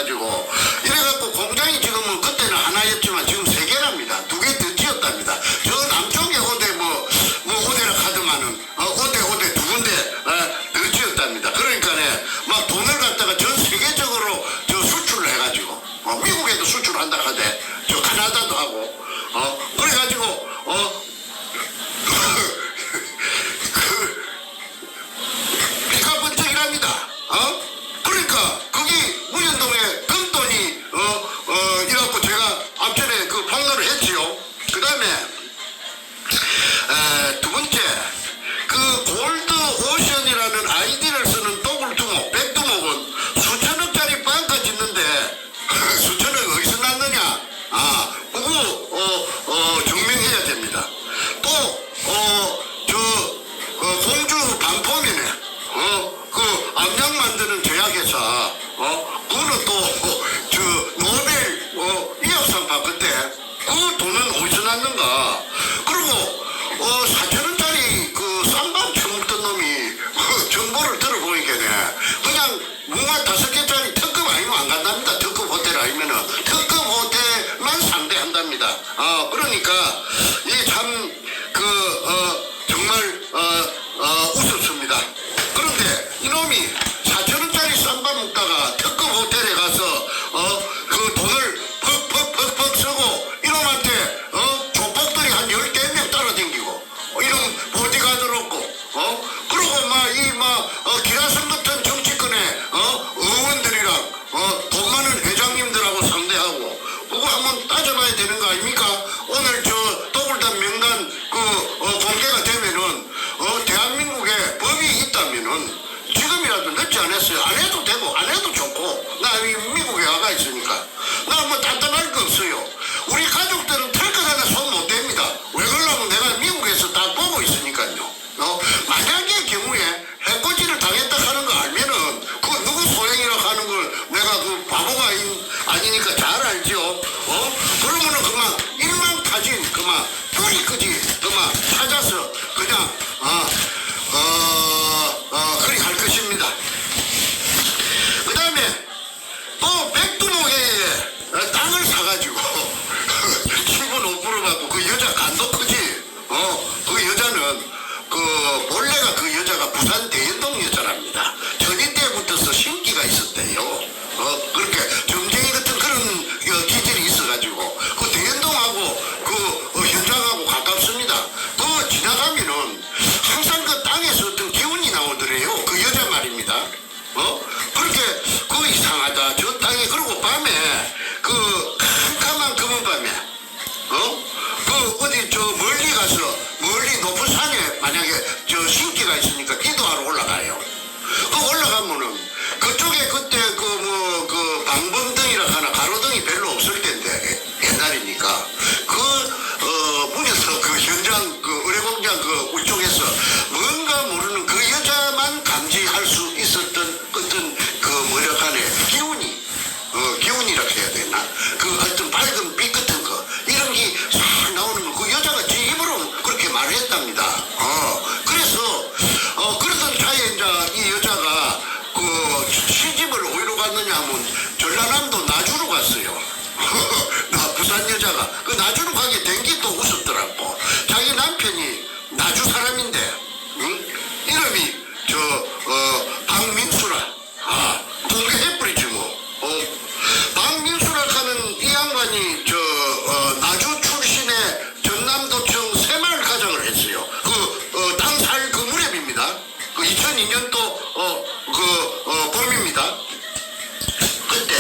캐나다도 하고, 그래가지고, 비가 번쩍이랍니다. 그러니까, 거기 문현동에 금돈이, 이라고 제가 앞전에 그 폭로를 했지요. 그 다음에, 두 번째, 그 골드 오션이라는 아이디를 쓰는 또굴두목, 백두목은 수천억짜리 빵까 짓는데 수천억 어디서 났느냐? 그거 증명해야 됩니다. 또 공주 반포면에 그 암약 만드는 제약회사 그거는 또 노벨 의학상 받았대. 그 돈은 어디서 났는가? 그리고 4천원짜리 그 쌈밥 처먹던 놈이 정보를 들어보니까네 그냥 뭔가 5개짜리 특급 아니면 안 간답니다. 특급 호텔 아니면은 특급 호텔만 상대한답니다. 그러니까 이 참 정말 웃었습니다. 그런데 이놈이 4천원짜리 쌈밥 먹다가 특급 호텔에 가서 그 돈을 퍽퍽퍽퍽 쓰고 이놈한테 조폭들이 한 10개 따라다니고 이놈 보디가드를 없고 그러고 기라성 같은 정치권의 의원들이랑 돈 많은 회장님들하고 상대하고 그거 한번 따져봐야 되는 거 아닙니까? 오늘 또굴단 명단 공개가 되면은 대한민국에 법이 있다면은 지금이라도 늦지 않았어요. 안 해도 되고 안 해도 좋고 나 미국에 와가 있으니까 나 뭐 단단할 거 없어요. 우리 가족들은 털 것 하나 손 못 댑니다. 왜 그러냐면 내가 미국에서 다 보고 있으니까요. 만약의 경우에 해코지를 당했다 하는 거 알면은 그 누구 소행이라고 하는 걸 내가 그 바보가 아니니까 잘 알죠. 그러면은 그만 일망타진 그만 뿌리끄지 그만 찾아서 그냥 그리 할 것입니다. 그 다음에 또 백두목에 땅을 사가지고 7분 5% 받고 그 여자 간도 크지. 그 여자는 본래가 그 여자가 부산 대연동 여자랍니다. 전이 때부터서 신기가 있었대요. 그렇게 점쟁이 같은 그런 기질이 있어가지고 그 대연동하고 그 현장하고 가깝습니다. 그 지나가면은 항상 그 땅에서 어떤 기운이 나오더래요. 그 여자 말입니다. 그렇게 그 이상하다 저 땅에. 그리고 밤에 그 캄캄한 검은 밤에 그 어디 멀리 가서 멀리 높은 산에 만약에 신기가 있으니까 기도하러 올라가요. 그 올라가면은 그쪽에 그때 그 방범등이라 하나 가로등이 별로 없을 텐데 옛날이니까 문에서 그 현장 의뢰공장 위쪽에서 뭔가 모르는 그 여자만 감지할 수 있었던 어떤 기운이라고 해야 되나? 그 어떤 밝은 빛 같은 거 이런 게 싹 나오는 거 그 여자가 제 입으로 그렇게 말을 했답니다. 그래서 그러던 차에 이제 이 여자가 시집을 어디로 갔느냐 하면 전라남도 나주로 갔어요. 부산 여자가 그 나주로 가게 된 게 또 웃었더라고. 자기 남편이 나주 사람인데 이름이 박민수라. 공개해버리지 뭐. 박민수라 하는 이 양반이 나주 출신의 전남도청 새마을 가장을 했어요. 땅 살 그 무렵입니다. 2002년도 봄입니다. 그때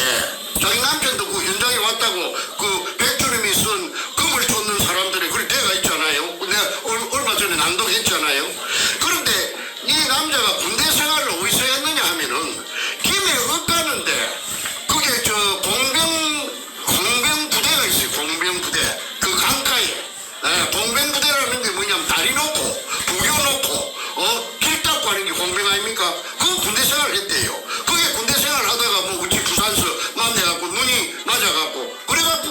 자기 남편도 그 현장에 왔다고 그 백주님이 쓴 금을 쫓는 사람들이 그리 대가 있잖아요. 내가 얼마 전에 낭독했잖아요. 그런데 이 남자가 군대 생활을 어디서 했느냐 하면은 김해 엇가는데 그게 공병부대가 있어요. 공병부대 그 강가에 공병부대라는 게 뭐냐면 다리 놓고 부교 놓고 길 닦고 하는 게 공병 아닙니까? 그 군대 생활을 했대요. 그게 군대 생활을 하다가 뭐 우리 부산서 만나갖고 눈이 맞아갖고 그래갖고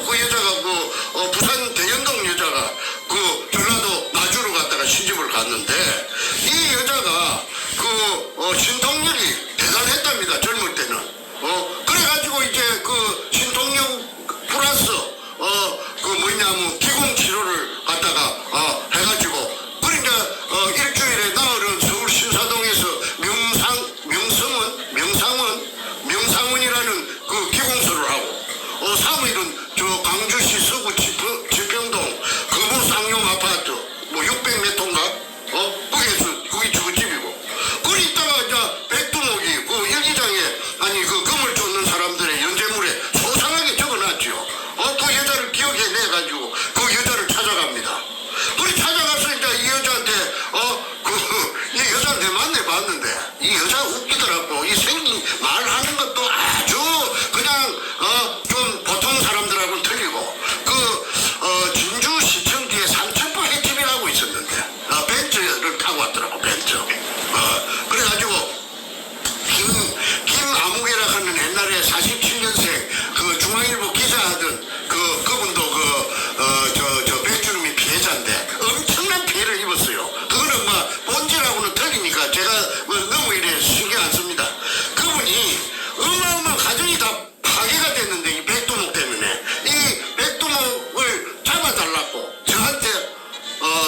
파괴가 됐는데 이 백두목 때문에 이 백두목을 잡아달라고 저한테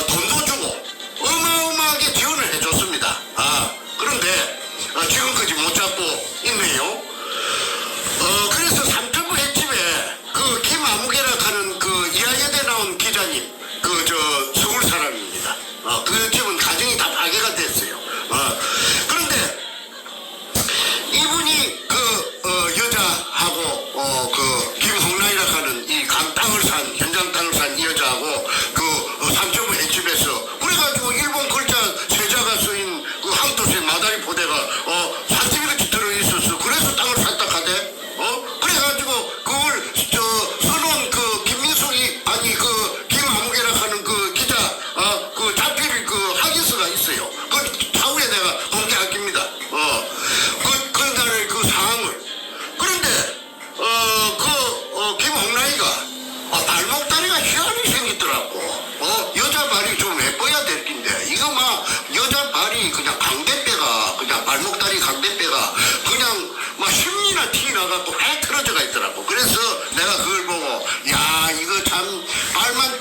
돈도 주고 어마어마하게 지원을 해줬습니다. 그런데 지금까지 못 잡고 있네요. 그래서 삼천포 횟집에 그 김아무개라 하는 그 이화여대 나온 기자님 서울 사람입니다. 그 집은 가정이 다 파괴가 됐어요. 그런데 이분이 여자하고 그 김홍란이라 하는 이 땅을 산 현장 땅을 산 이 여자하고 그 삼천포 횟집에서 그래가지고 일본 글자 세자가 쓰인 그 항토세 마다리 포대가 산지비같이 들어있었어. 그래서 땅을 샀다 하대. 그래가지고 그걸 써놓은 그 김민숙이 아니 그 김아무개라 하는 그 기자 그 자필 그 확인서가 있어요. 그 차후에 내가 공개할깁니다. 그날 그 상황을. 그런데 김홍란이가 발목다리가 희한히 생기더라고. 여자 발이 좀 예뻐야 될 낀데 이거 막 여자 발이 그냥 강대뼈가 그냥 발목다리 강대뼈가 그냥 막 심리나 티 나갖고 해 틀어져가 있더라고. 그래서 내가 그걸 보고 야 이거 참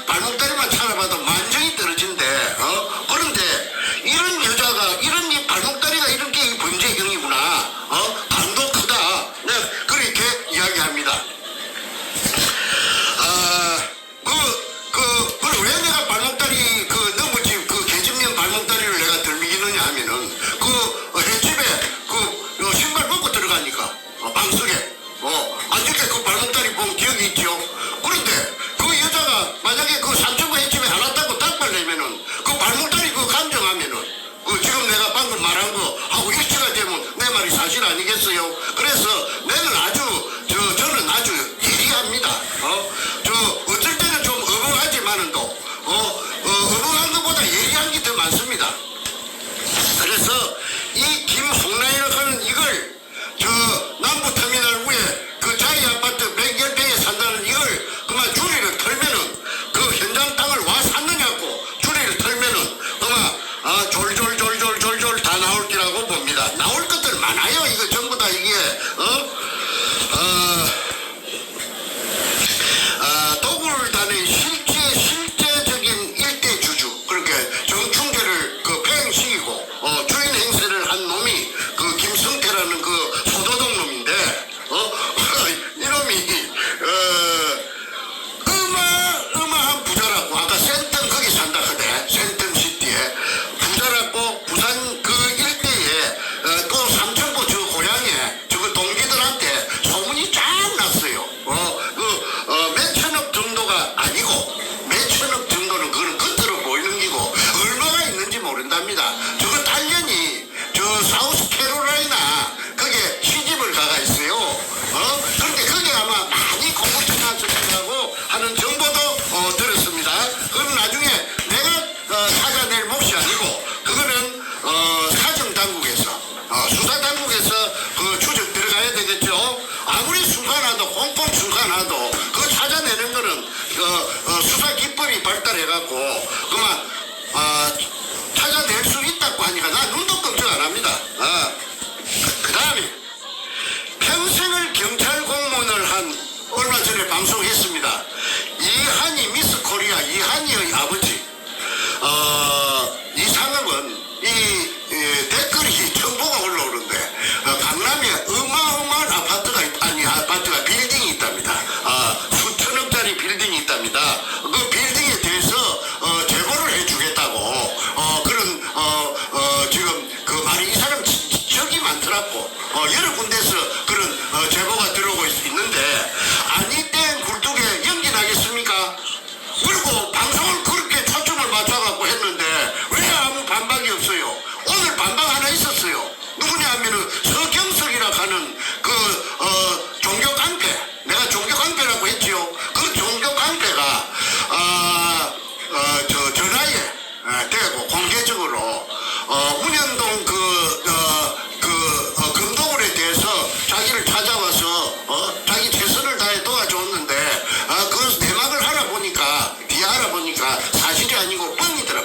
발목다리만 찾아봐도 만정이 떨어진대. 그런데 이런 여자가 이런 이 발목다리가 이런 게 범죄형이구나. 강도 크다. 내가 그렇게 이야기합니다. 왜 내가 발목다리 너무집 계집면 발목다리를 내가 들미기느냐 하면은 횟집에 신발 벗고 들어가니까 방석에 안좋게 그 발목다리 본 기억이 있죠. 그런데 그 여자가 만약에 그 삼천포 횟집에 안 왔다고 닭발 내면은 그 발목다리 감정하면은 지금 내가 방금 말한 거 하고 일치가 되면 내 말이 사실 아니겠어요. 그래서 저는 아주 예리합니다. 어쩔 때는 좀 어벙하지만은 또 어벙한 것보다 예리한 게 더 많습니다. 그래서 이 김홍란이라고 하는 이걸 남부터미널 위에 그 자이 아파트 110평에 산다는 이걸 그만 줄이를 털면은 그 현장 땅을 와 샀느냐고 줄이를 털면은 그만 졸졸 다 나올 기라고 봅니다. 나올 것들 많아요. 이거 전부 다 이게 도굴단의 실제적인 일대 주주 그렇게 정충제를 폐행시키고 주인 행세를 한 놈이 그 김성태라는 그 소도동 놈인데 이놈이 어마어마한 부자라고 아까 센텀 거기 산다 하대. 센텀시티에 부자라고 부산 그 일대에 또 삼천포 저 고향에 저거 동기들한테 소문이 쫙 났어요. 몇천억 정도가 아니고 몇천억 정도는 그건 겉으로 보이는 기고 얼마가 있는지 모른답니다. 저거 딸년이 저 사우스캐롤라이나 거기에 시집을 가가 있어요. 그런데 거기 아마 많이 공부쳐놨었다고 하는 정보도 들었습니다. 그건 나중에 내가 찾아낼 몫이 아니고 그거는 사정당국에서 수사당국에서 그 추적 들어가야 되겠죠. 아무리 수사나도 꽁꽁 수사나도 그거 찾아내는 거는 수사 기법이 발달해갖고 그만 찾아낼 수 있다고 하니까 나 눈도 끔찍 안 합니다. 그 다음에 평생을 경찰 공무원을 한 얼마 전에 방송했습니다. 이한이 미스 코리아 이한이의 아버지 이상업은 댓글이 정보가 올라오는데 강남에 어마어마한 아파트가 빌딩이 있답니다. 수천억짜리 빌딩이 있답니다. 그 빌딩에 대해서 제보를 해주겠다고 그런 지금 그 말이 이 사람 적이 많더라고. 여러 군데서 그런 제보가 들어오고 있는데 아니 땡 굴뚝에 연기 나겠습니까? 그리고 방송을 그렇게 초점을 맞춰갖고 했는데 왜 아무 반박이 없어요? 오늘 반박 하나 있었어요. 누구냐 하면은 서경석이라 하는 종교 깡패, 내가 종교 깡패라고 했지요. 그 종교 깡패가 전화에 대고 공개적으로 문현동 금도굴에 대해서 자기를 찾아와서 자기 최선을 다해 도와줬는데 그 내막을 알아보니까 사실이 아니고 뻥이더라.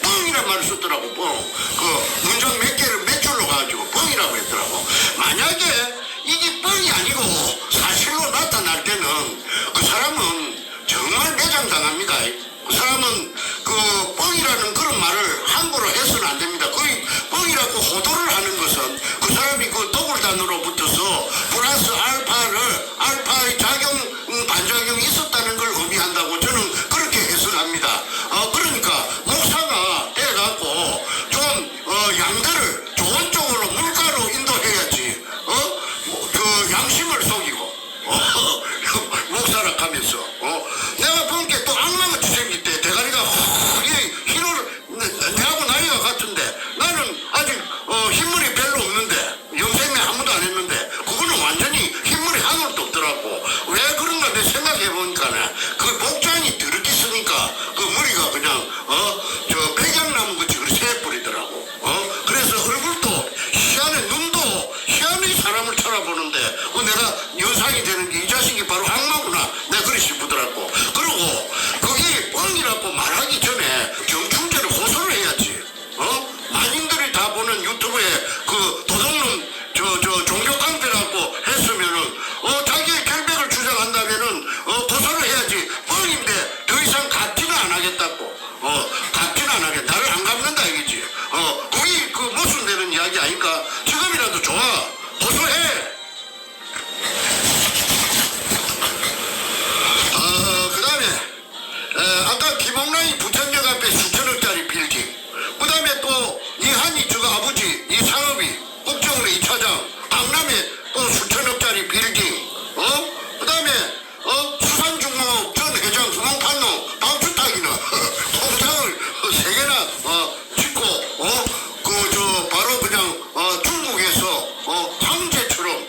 뻥이란 말을 썼더라고. 그 문장 몇 줄로 가지고 뻥이라고 했더라고. 만약에 이게 뻥이 아니고 사실로 나타날 때는 그 사람은 정말 매장당합니다. 그 사람은 그 뻥이라는 그런 말을 함부로 해서는 안 됩니다. 거의 뻥이라고 호도를 하는 것은 그 사람이 그 도굴단으로 붙어서 플러스 알파의 작용, 반작용이 있었다는 걸 의미한다고 저는 그렇게 해석합니다. 그러니까 목사가 돼갖고 좀 양들을 좋은 쪽으로 물가로 인도해야지. 그 양심을 속이고 목사라 하면서 내가 본 게 또 악마같이 생겼대. 대가리가 흰을 내하고 나이가 같은데 나는 아직 흰머리 별로 없는데 영생에 아무도 안 했는데 그거는 완전히 흰머리 하나도 없더라고. 왜 그런가 내 생각해보니까 그 복장이 더럽게 쓰니까 그 머리가 그냥 저 백양나무 같이 그렇게 새뿌리더라고. 그래서 얼굴도 희한해. 눈도 희한히 사람을 쳐다보는데 내가 연상이 되는 게 이 자식이 바로 악마구나. 내가 그리 싶더라고. 그리고 그게 뻥이라고 말하기 전에 정충죄를 고소를 해야지. 만인들이 다 보는 유튜브에 그 도둑놈 저 종교 깡패라고 했으면은 자기의 결백을 주장한다면은 고소를 해야지. 뻥인데 더 이상 갚지는 안 하겠다고. 갚지는 안 하겠다. 나를 안 갚는다 이거지. 그게 그 모순되는 이야기 아닐까? 지금이라도 좋아. 고소해. 그 다음에 아까 김홍란이 부천역 앞에 수천억짜리 빌딩, 그 다음에 또 이한이 저거 아버지 이상업이 국정원의 2차장 강남에 또 수천억짜리 빌딩, 그 다음에 수산중공업 전 회장 구멍판농 박주탁이는 통장을 3개나 짓고 그 바로 그냥 중국에서 황제처럼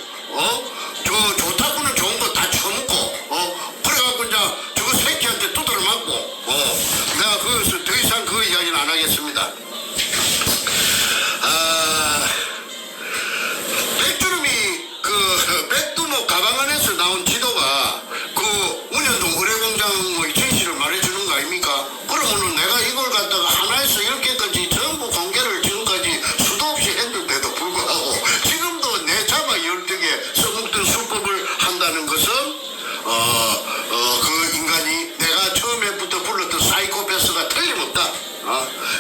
저 좋다고는 좋은 거 다 처먹고 그래갖고 이제 저거 새끼한테 두드려 맞고 내가 그것을 더 이상 그 이야기는 안 하겠습니다. 백주름이 그 백두목 가방 안에서 나온 지도가 그 운현동 의뢰공장의 진실을 말해주는 거 아닙니까? 그러면은 내가 이걸 갖다가 하나에서 10개까지 전부 공개를 지금까지 수도 없이 했는데도 불구하고 지금도 내 자마 12개 써먹던 수법을 한다는 것은 그 인간이 내가 처음에부터 불렀던 사이코패스가 틀림없다.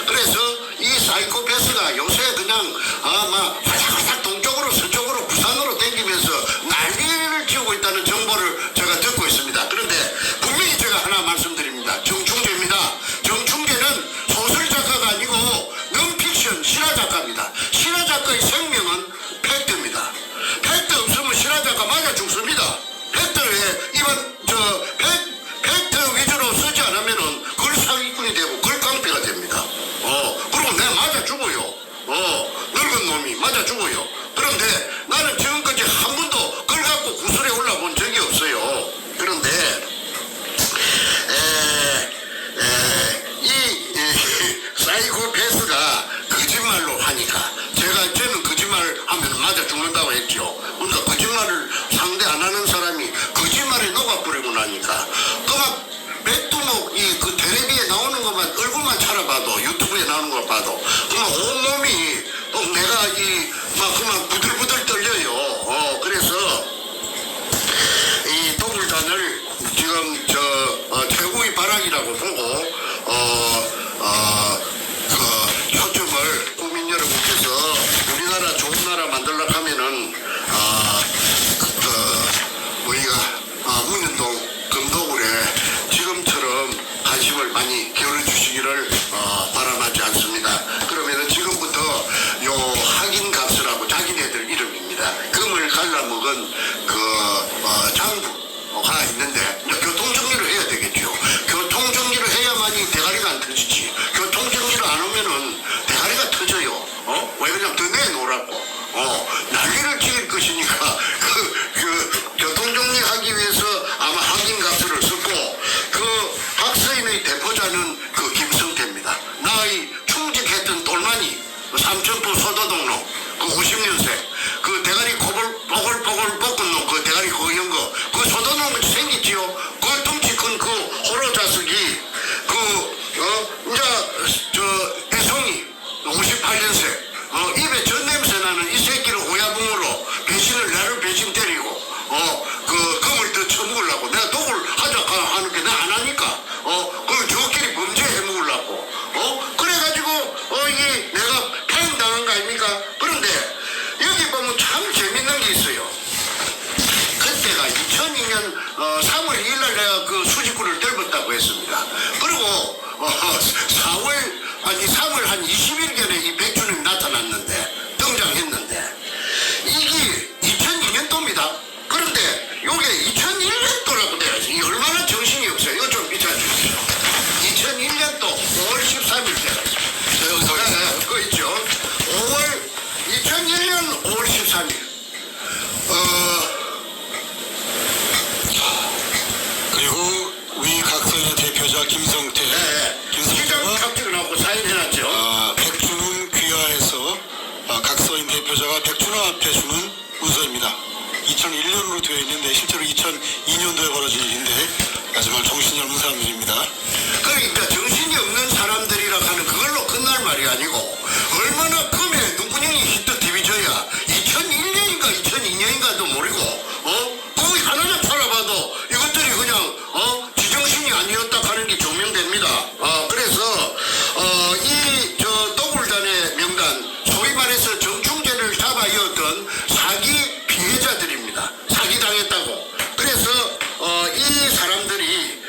그래서 이 사이코패스가 요새 그냥 막 화작화작 동쪽으로 서쪽으로 부산으로 댕기면서 난리를 치우고 있다는 정보를 제가 듣고 있습니다. 그런데 분명히 제가 하나 말씀드립니다. 정충재입니다. 정충재는 소설 작가가 아니고 non-fiction 실화 작가입니다. 실화 작가의 생명은 팩트입니다. 팩트 없으면 실화 작가 맞아 죽습니다. 팩트에 이번 팩트 위주로 쓰지 않으면은 글 사기꾼이 되고 글 깡패가 됩니다. 그리고 내가 맞아 죽어요. 늙은 놈이 맞아 죽어요. 그런데 나는 지금까지 한 번도 글 갖고 구설에 올라본 적이 없어요. 그런데 이 사이코패스가 거짓말로 하니까 저는 거짓말 하면 맞아 죽는다고 했죠. 그러니까 거짓말을 상대 안 하는 사람이 거짓말에 녹아버리고 나니까 그만 백두목 그 텔레비에 나오는 것만 얼굴만 찾아봐도 유튜브에 나오는 거 봐도 그만 온몸이 또 내가 막 그만 부들부들 떨려요. 그래서 이 도굴단을 지금 최고의 발악이라고 보고 그 초점을 국민 여러분께서 우리나라 좋은 나라 만들려고 하면은 우리가 문현동 금도굴에 지금처럼 관심을 많이 기울여주시기를 바람하지 않습니다. 그러면은 지금부터 요 확인값이라고 자기네들 이름입니다. 금을 갈라먹은 그 장부가 있는데 교통정리를 해야 되겠죠. 교통정리를 해야만이 대가리가 안 터지지. 교통정리를 안 하면은 대가리가 터져요. 왜 그냥 더 내놓으라고. 난리를 지을 것이니까 그 교통정리하기 위해서 아마 확인값을 썼고 그 박서인의 대포자는 그 김성태입니다. 나의 충직했던 돌만이 삼천포 소도동로 그 50년생 그 대가리 보글보글 볶은 놈 그 대가리 거연 거 그 소도동같이 생겼지요. 그러면 3월 2일 날 내가 그 수직구를 덜었다고 했습니다. 그리고 3월 한 20일경에 이 백주님이 나타났는데 등장했는데 이게 2002년도입니다. 그런데 요게 2001년도라고 돼야지. 이 얼마나 정신이 없어요. 이거 좀 비춰주십시오. 2001년도 5월 13일 돼가지고. 여기서 그거 있죠. 2001년 5월 13일. 그리고 우리 각서의 대표자 김성태. 시장 김성태가 탑직을 하고 사인해놨죠. 백주는 귀화해서 각서인 대표자가 백주는 앞에 주는 문서입니다. 2001년으로 되어 있는데 실제로 2002년도에 벌어진 일인데 정말 정신이 없는 사람들입니다. 그러니까 정신이 없는 사람들이라 하는 그걸로 끝날 말이 아니고 얼마나 금에 눈구녕이 히트 디비져야 2001년인가 2002년인가도 모르고 거기 하나만 찾아봐도 이것들이 그냥 지정신이 아니었다 하는 게 증명됩니다. 그래서 이 더불단의 명단 소위 말해서 정충제를 잡아 이었던 사기 피해자들입니다. 사기당했다고. 그래서 이 사람들이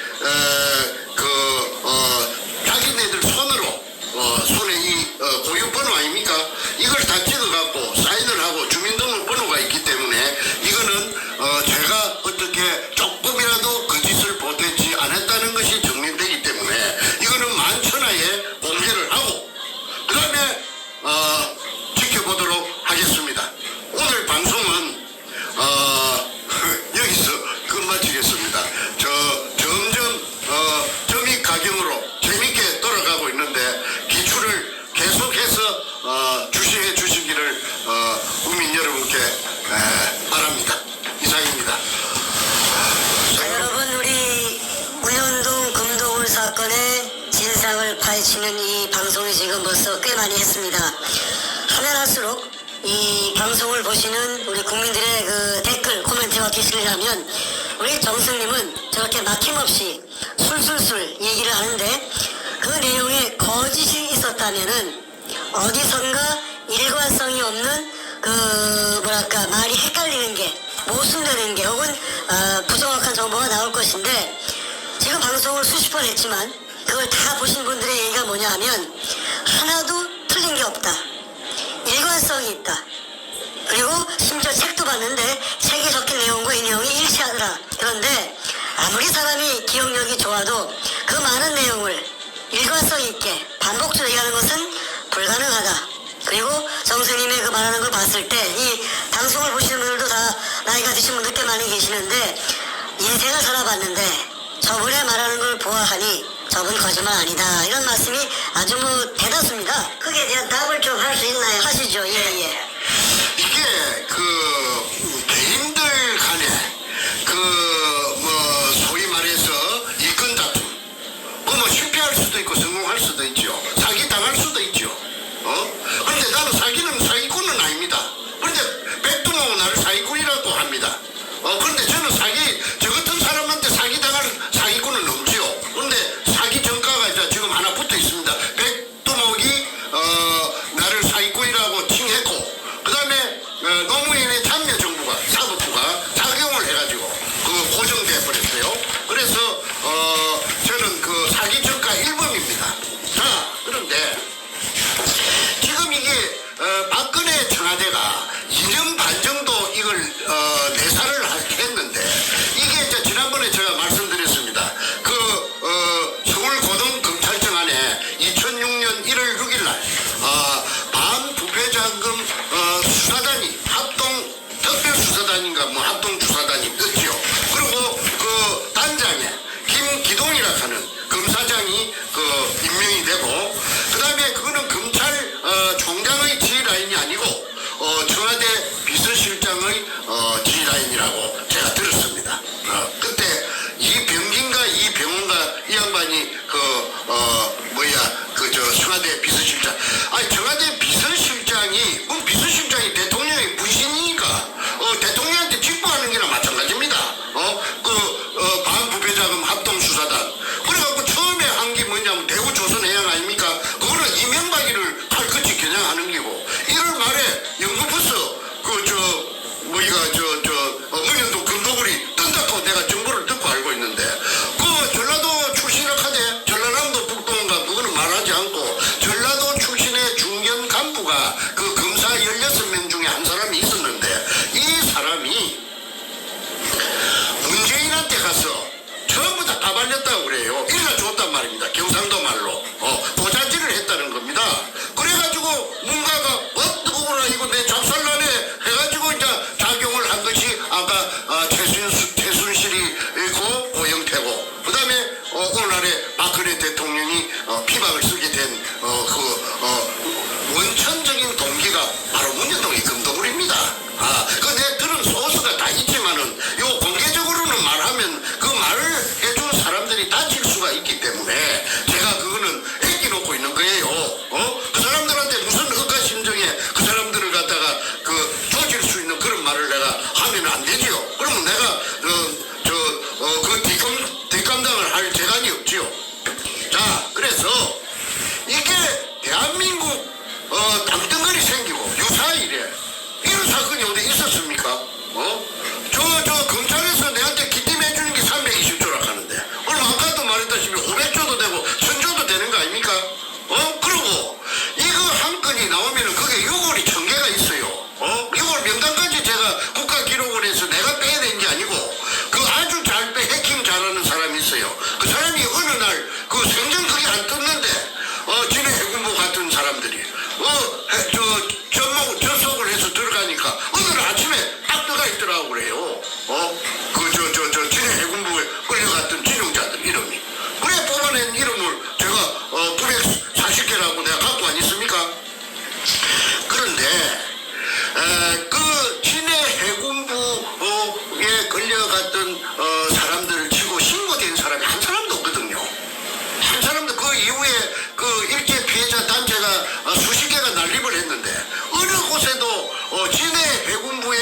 자기네들 손으로 손에 이 고유번호 아닙니까? 이걸 다 찍어갖고 사인을 하고 주민등록번호가 있기 때문에 이거는 제가 어떻게 조금이라도 그 짓을 보태지 않았다는 것이 증명되기 때문에 이거는 만천하에 공개를 하고 그 다음에 지켜보도록 하겠습니다. 오늘 방송은 여기서 끝마치겠습니다. 점점 점입 가경으로 재밌게 돌아가고 있는데 기출을 계속해서 주시해 주시기를 국민 여러분께 바랍니다. 이상입니다. 자, 여러분, 우리 우현동 금도굴 사건의 진상을 파헤치는 이 방송이 지금 벌써 꽤 많이 했습니다. 하면 할수록 이 방송을 보시는 우리 국민들의 그 댓글 코멘트가 계시려면 우리 정승님은 저렇게 막힘없이 술술술 얘기를 하는데 그 내용에 거짓이 있었다면은 어디선가 일관성이 없는 그 뭐랄까 말이 헷갈리는 게 모순되는 게 혹은 부정확한 정보가 나올 것인데 지금 방송을 수십 번 했지만 그걸 다 보신 분들의 얘기가 뭐냐 하면 하나도 틀린 게 없다. 일관성이 있다. 그리고 심지어 책도 봤는데 책에 적힌 내용과 이 내용이 일치하더라. 그런데 아무리 사람이 기억력이 좋아도 그 많은 내용을 일관성 있게 반복적으로 얘기하는 것은 불가능하다. 그리고 정선님의 그 말하는 걸 봤을 때 이 방송을 보시는 분들도 다 나이가 드신 분들 꽤 많이 계시는데 인생을 살아봤는데 저분의 말하는 걸 보아하니 저분 거짓말 아니다. 이런 말씀이 아주 뭐 대다수입니다. 거기에 대한 답을 좀 할 수 있나요? 하시죠. 예. 이게 개인들 간에 소위 말해서 이권 다툼 뭐 실패할 수도 있고 성공할 수도 있죠. 사기 당할 수도 있죠. 그런데 나는 사기꾼은 아닙니다. 그런데 백두모 나를 사기꾼이라고 합니다. 그런데 저는 저 같은 사람한테 사기 당할 사기꾼은 없지요. 그런데 사기 전가가 지금 하나 붙어 있습니다. 백두목이 나를 사기꾼이라고 칭했고 그 다음에 노무현의 참여정부가 사법부가 작용을 해가지고 고정돼 버렸어요. 그래서 저는 그 사기 전가 1범입니다. 자, 그런데 지금 이게 박근혜 청와대가 2년 반 정도 이걸 내사를 했는데 이게 말입니다. 경상도 말로 도자질을 했다는 겁니다. 그래가지고 문가가 누구나 이거 내 작살나네 해가지고 이제 작용을 한 것이 아까 최순실이 있고 오영태고 그다음에 오늘날에 박근혜 대통령이 비박을 쓰게 된 원천적인 동기가 바로 문현동의 금도굴입니다. 그 내 들은 소스가 다 있지만은 요 공개적으로는 말하면 그 말을 해준 사람들이 다칠 수가 있기 때문에 제가 그거는 애기놓고 있는 거예요. 그 사람들한테 무슨 의가심정에 그 사람들을 갖다가 조질 수 있는 그런 말을 내가 하면 안 되지요. 그러면 내가 뒷감당을 할 재간이 없지요. 자, 그래서 이게 대한민국 땅덩어리 생기고 유사일에 이런 사건이 어디 있었습니까? 검찰에서 내한테 기팀해 주는 게 320조라 하는데 오늘 아까도 말했다시피 500조도 되고 1000조도 되는 거 아닙니까? 그리고 이거 한 건이 나오면은 그게 6월이 1000개가 있어요. 6월 명단까지 제가 국가기록원에서 내가 빼야 되는 게 아니고 그 아주 잘 해킹 잘하는 사람이 있어요. 그 사람이 어느 날 생전 그게 안 떴는데 진해 해군부 같은 사람들이 접속을 해서 들어가니까 오늘 아침에 딱 들어가 있더라고 그래요. 진해 해군부에 끌려갔던 진용자들 이름이. 그래 뽑아낸 이름을 제가 940개라고 내가 갖고 안 있습니까? 그런데 진해 해군부에 끌려갔던 사람들을 치고 신고된 사람이 한 사람도 없거든요. 한 사람도 그 이후에 일제 피해자 단체가 수십 개가 난립을 했는데 어느 곳에도 진해 해군부에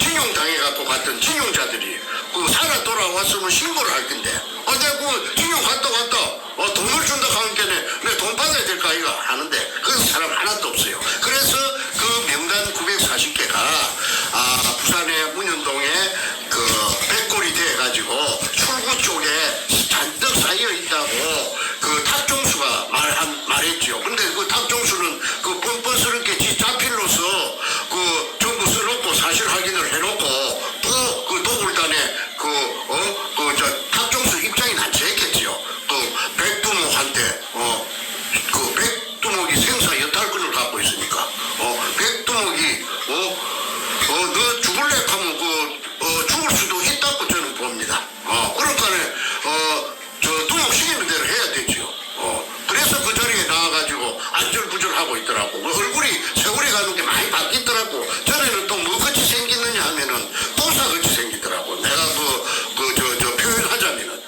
진용당해갖고 갔던 진용자들이 살아 돌아왔으면 신고를 할 텐데 내가 진용 갔다 돈을 준다 하는 게내 돈 받아야 될까 이거 하는데 그런 사람 하나도 없어요. 그래서 그 명단 940개가 부산의 문현동에 백골이 돼가지고 출구 쪽에 잔뜩 쌓여 있다고 탁종수가 말했지요. 근데 탁종수는 뻔뻔스럽게 지 자필로서 전부 써놓고 사실 확인을 해놓고 또 도굴단에 탁종수 입장이 난처했겠지요. 백두목한테 백두목이 생사 여탈권을 갖고 있으니까 백두목이 너 죽을래 하면 죽을 수도 있다고 저는 봅니다. 그러니까 두목 시키는 대로 해야 되지요. 그래서 그 자리에 나와가지고 안절부절하고 있더라고. 얼굴이 세월이 가는 게 많이 바뀌더라고. 전에는 또 뭐같이 생기느냐 하면은 도사같이 생기더라고. 내가 표현하자면은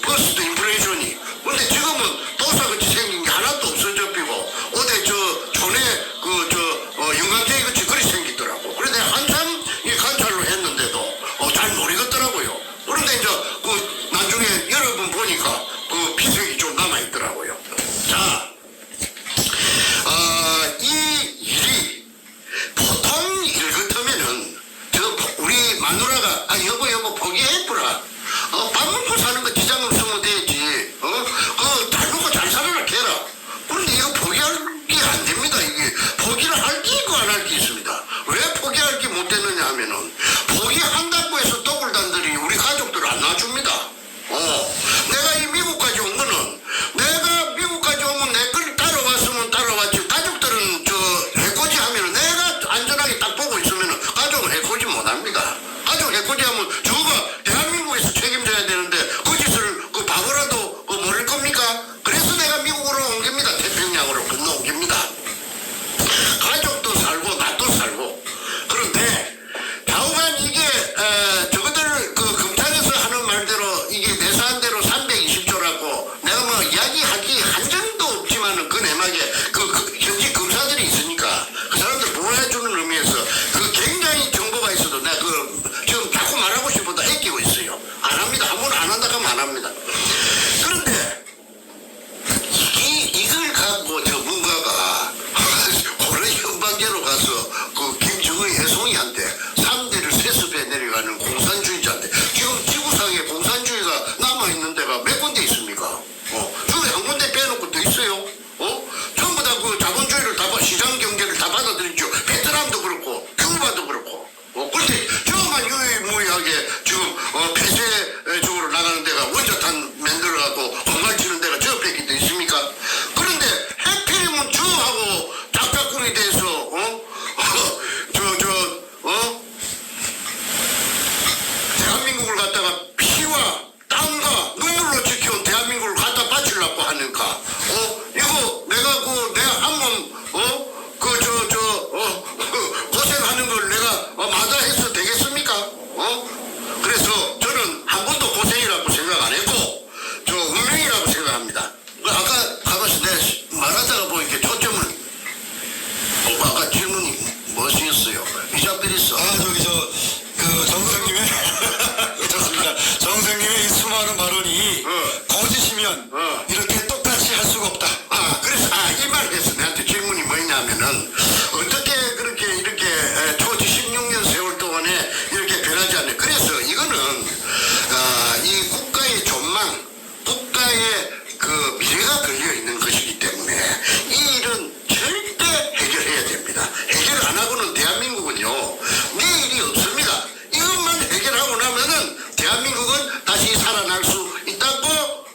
버스트 인플레이션이. 근데 지금은 도사같이 생긴 게 하나도 없어졌고 어디 촌에 영광제이 같이 그리 생기더라고. 그래 내가 한참 관찰로 했는데도 잘 모르겠더라고요. 그런데 이제 나중에 여러분 보니까 피색이 좀 남아있더라고요. 자, 이 일이 보통 일 같으면은 우리 마누라가 여보 포기해보라. 밥 먹고 사는 거 지장 없으면 되지. 잘 먹고 잘 살아라 해라. 그런데 이거 포기할 게 안 됩니다. 이게 포기를 할 게 있고 안 할 게 있습니다. 왜 포기할 게 못 됐느냐 하면은 포기한다고 해서 도굴단들이 우리 가족들을 안 놔줍니다. 내가 이 미국까지 온 거는 내가 미국까지 오면 내 걸 따라왔으면 따라왔지. 가족들은 해코지 하면은 내가 안전하게 딱 보고 있으면은 가족은 해코지 못 합니다. 가족 해코지 하면 저가 대한민국에서 책임져야 되는데 그 짓을 바보라도 모를 겁니까? 그래서 내가 미국으로 온 겁니다. 태평양으로 건너온 겁니다. 가족도 살고 나도 살고. 그런데 좌우간 이게 저것들 검찰에서 하는 말대로 이게 내사한대로 320조라고 내가 뭐 이야기하기 한 점도 없지만은 그 내막에 현직 검사들이 있으니까 그 사람들 보호해주는 의미에서 굉장히 정보가 있어도 내가 지금 자꾸 말하고 싶어도 애끼고 있어요. 안 합니다. 한 번 안 한다 하면 안 합니다. 그런데 이걸 갖고 문가가 고려 연방제로 가서 김정의 해송이한테 3대를 세습해 내려가는 공산주의자인데 지금 지구상에 공산주의가 남아있는 데가 몇 군데 있습니까? 저기 한 군데 빼놓고 더 있어요. 전부 다 자본주의를 시장 경제를 다 받아들였죠. 베트남도 그렇고 큐바도 그렇고. 그런데 저만 유일무이하게 지금 폐쇄적으로 나가는 데가 원자탄 만들어갖고 대한민국을 갖다가 피와 땀과 눈물로 지켜온 대한민국을 갖다 바치려고 하니까 이거 내가 한번 고생하는 걸 내가 마다해서 되겠습니까? 그래서 저는 한 번도 고생이라고 생각 안 했고 저 운명이라고 생각합니다. 아까 가만있어 내가 말하다가 보니까 초점을 아까 질문이 무엇이었어요? 이자필있어. 정선생님의 좋습니다. 정선생님의 이 수많은 발언이 거짓이면 이렇게 똑같이 할 수가 없다. 그래서 이 말을 해서 내한테 질문이 뭐냐면은 어떻게 그렇게 이렇게 초지 16년 세월 동안에 이렇게 변하지 않네. 그래서 이거는 이 국가의 전망, 국가의 그 미래가 걸려 있는 것이기 때문에 이 일은 절대 해결해야 됩니다. 해결 안 하고는 대한민국은요 내일이 없습니다. 이것만 해결하고 나면은 대한민국은 다시 살아날 수 있다고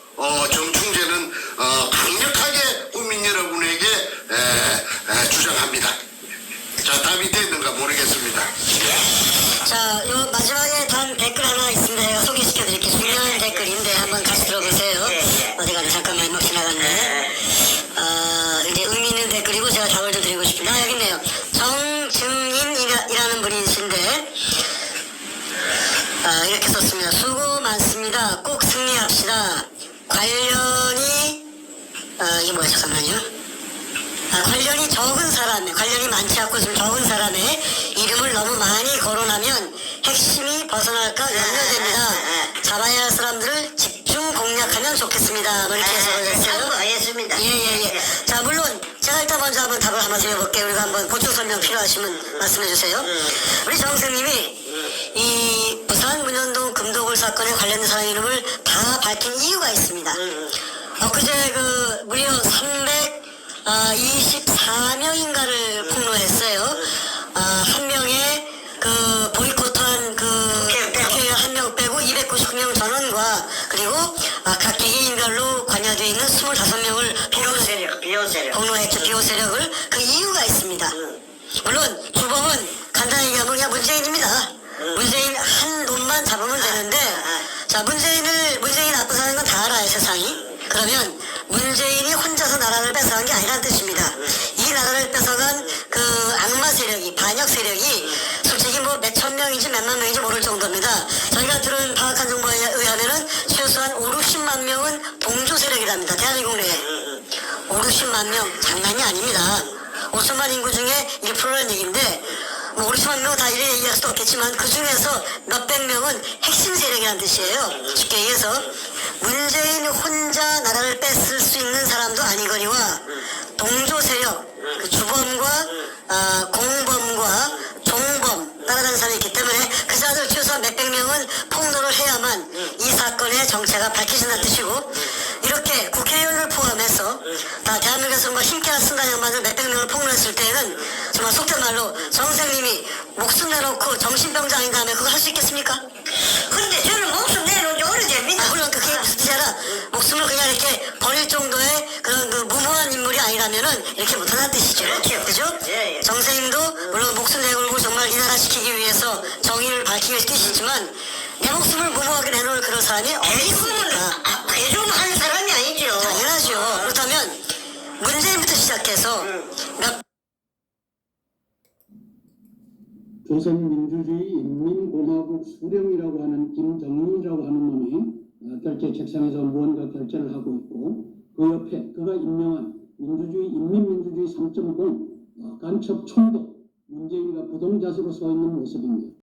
정충재는 강력하게 국민 여러분에게 주장합니다. 자, 답이 됐는가 모르겠습니다. 자, 요 마지막에 단 댓글 하나 있습니다. 제가 소개시켜 드릴게요. 중요한 댓글인데 한번 같이 들어보세요. 어디 가나 잠깐만 막 지나갔네. 이제 의미 있는 댓글이고 제가 답을 좀 드리고 싶습니다. 여기 있네요. 정증인이라는 분이신데 이렇게 썼습니다. 수고 많습니다. 꼭 승리합시다. 관련이 이게 뭐야 잠깐만요. 관련이 적은 사람, 관련이 많지 않고 좀 적은 사람의 이름을 너무 많이 거론하면 핵심이 벗어날까 염려됩니다. 잡아야 할 사람들을 집중 공략하면 좋겠습니다. 뭐 이렇게 해서 참고하겠습니다. 예. 자, 물론 제가 일단 먼저 한번 답을 한번 드려볼게요. 우리가 한번 보충 설명 필요하시면 말씀해 주세요. 우리 정 선생님이 이 부산 문현동 금도굴 사건에 관련된 사람 이름을 다 밝힌 이유가 있습니다. 그제 무려 324명인가를 폭로했어요. 한 명의 보이콧한 국회의원 한 명 빼고 299명 전원과 그리고 각 개개인별로 관여되어 있는 25명을 폭로했죠. 비호 세력을 그 이유가 있습니다. 물론 주범은 간단히 얘기하면 그냥 문재인입니다. 문재인 한 놈만 잡으면 되는데 자 문재인 나쁜 사람인 건 다 알아요 세상이. 그러면 문재인이 혼자서 나라를 뺏어간 게 아니란 뜻입니다. 이 나라를 뺏어간 그 악마 세력이 반역 세력이 솔직히 뭐 몇천 명인지 몇만 명인지 모를 정도입니다. 저희가 들은 파악한 정보에 의하면은 최소한 5, 60만 명은 동조 세력이랍니다. 대한민국 내에 5, 60만 명 장난이 아닙니다. 5천만 인구 중에 1%라는 얘기인데 뭐 5, 60만 명은 다 이래 얘기할 수도 없겠지만 그 중에서 몇백 명은 핵심 세력이라는 뜻이에요. 쉽게 얘기해서 문재인 혼자 나라를 뺏을 수 있는 사람도 아니거니와 동조 세력, 그 주범과 공범과 종범 따라다니는 사람이 있기 때문에 그 사람들 최소한 몇백 명은 폭로를 해야만 이 사건의 정체가 밝혀진다는 뜻이고 이렇게 국회의원을 포함해서 다 대한민국에서 뭐 힘께나 쓴다는 양반들 몇백 명을 폭로했을 때에는 정말 속된 말로 정 선생님이 목숨 내놓고 정신병자 아닌 다음에 그거 할 수 있겠습니까? 근데 저는 목숨 내놓은 지 오래됩니다. 물론 그게 무슨 뜻이 아니라 목숨을 그냥 이렇게 버릴 정도의 그런 무모한 인물이 아니라면은 이렇게 못한다는 뜻이죠. 그죠? 예. 정 선생님도 물론 목숨 내걸고 정말 이 나라 지키기 위해서 정의를 밝히기 위해서 뛰시지만 내 목숨을 무모하게 내놓을 그런 사람이 어디 있습니까? 대중한 사람이 아니죠. 당연하죠. 그렇다면 문재인부터 시작해서 조선민주주의 인민공화국 수령이라고 하는 김정일이라고 하는 놈이 결제 책상에서 무언가 결제를 하고 있고 그 옆에 그가 임명한 민주주의 인민민주주의 3.0 간첩 총독 문재인이가 부동자수로 서 있는 모습입니다.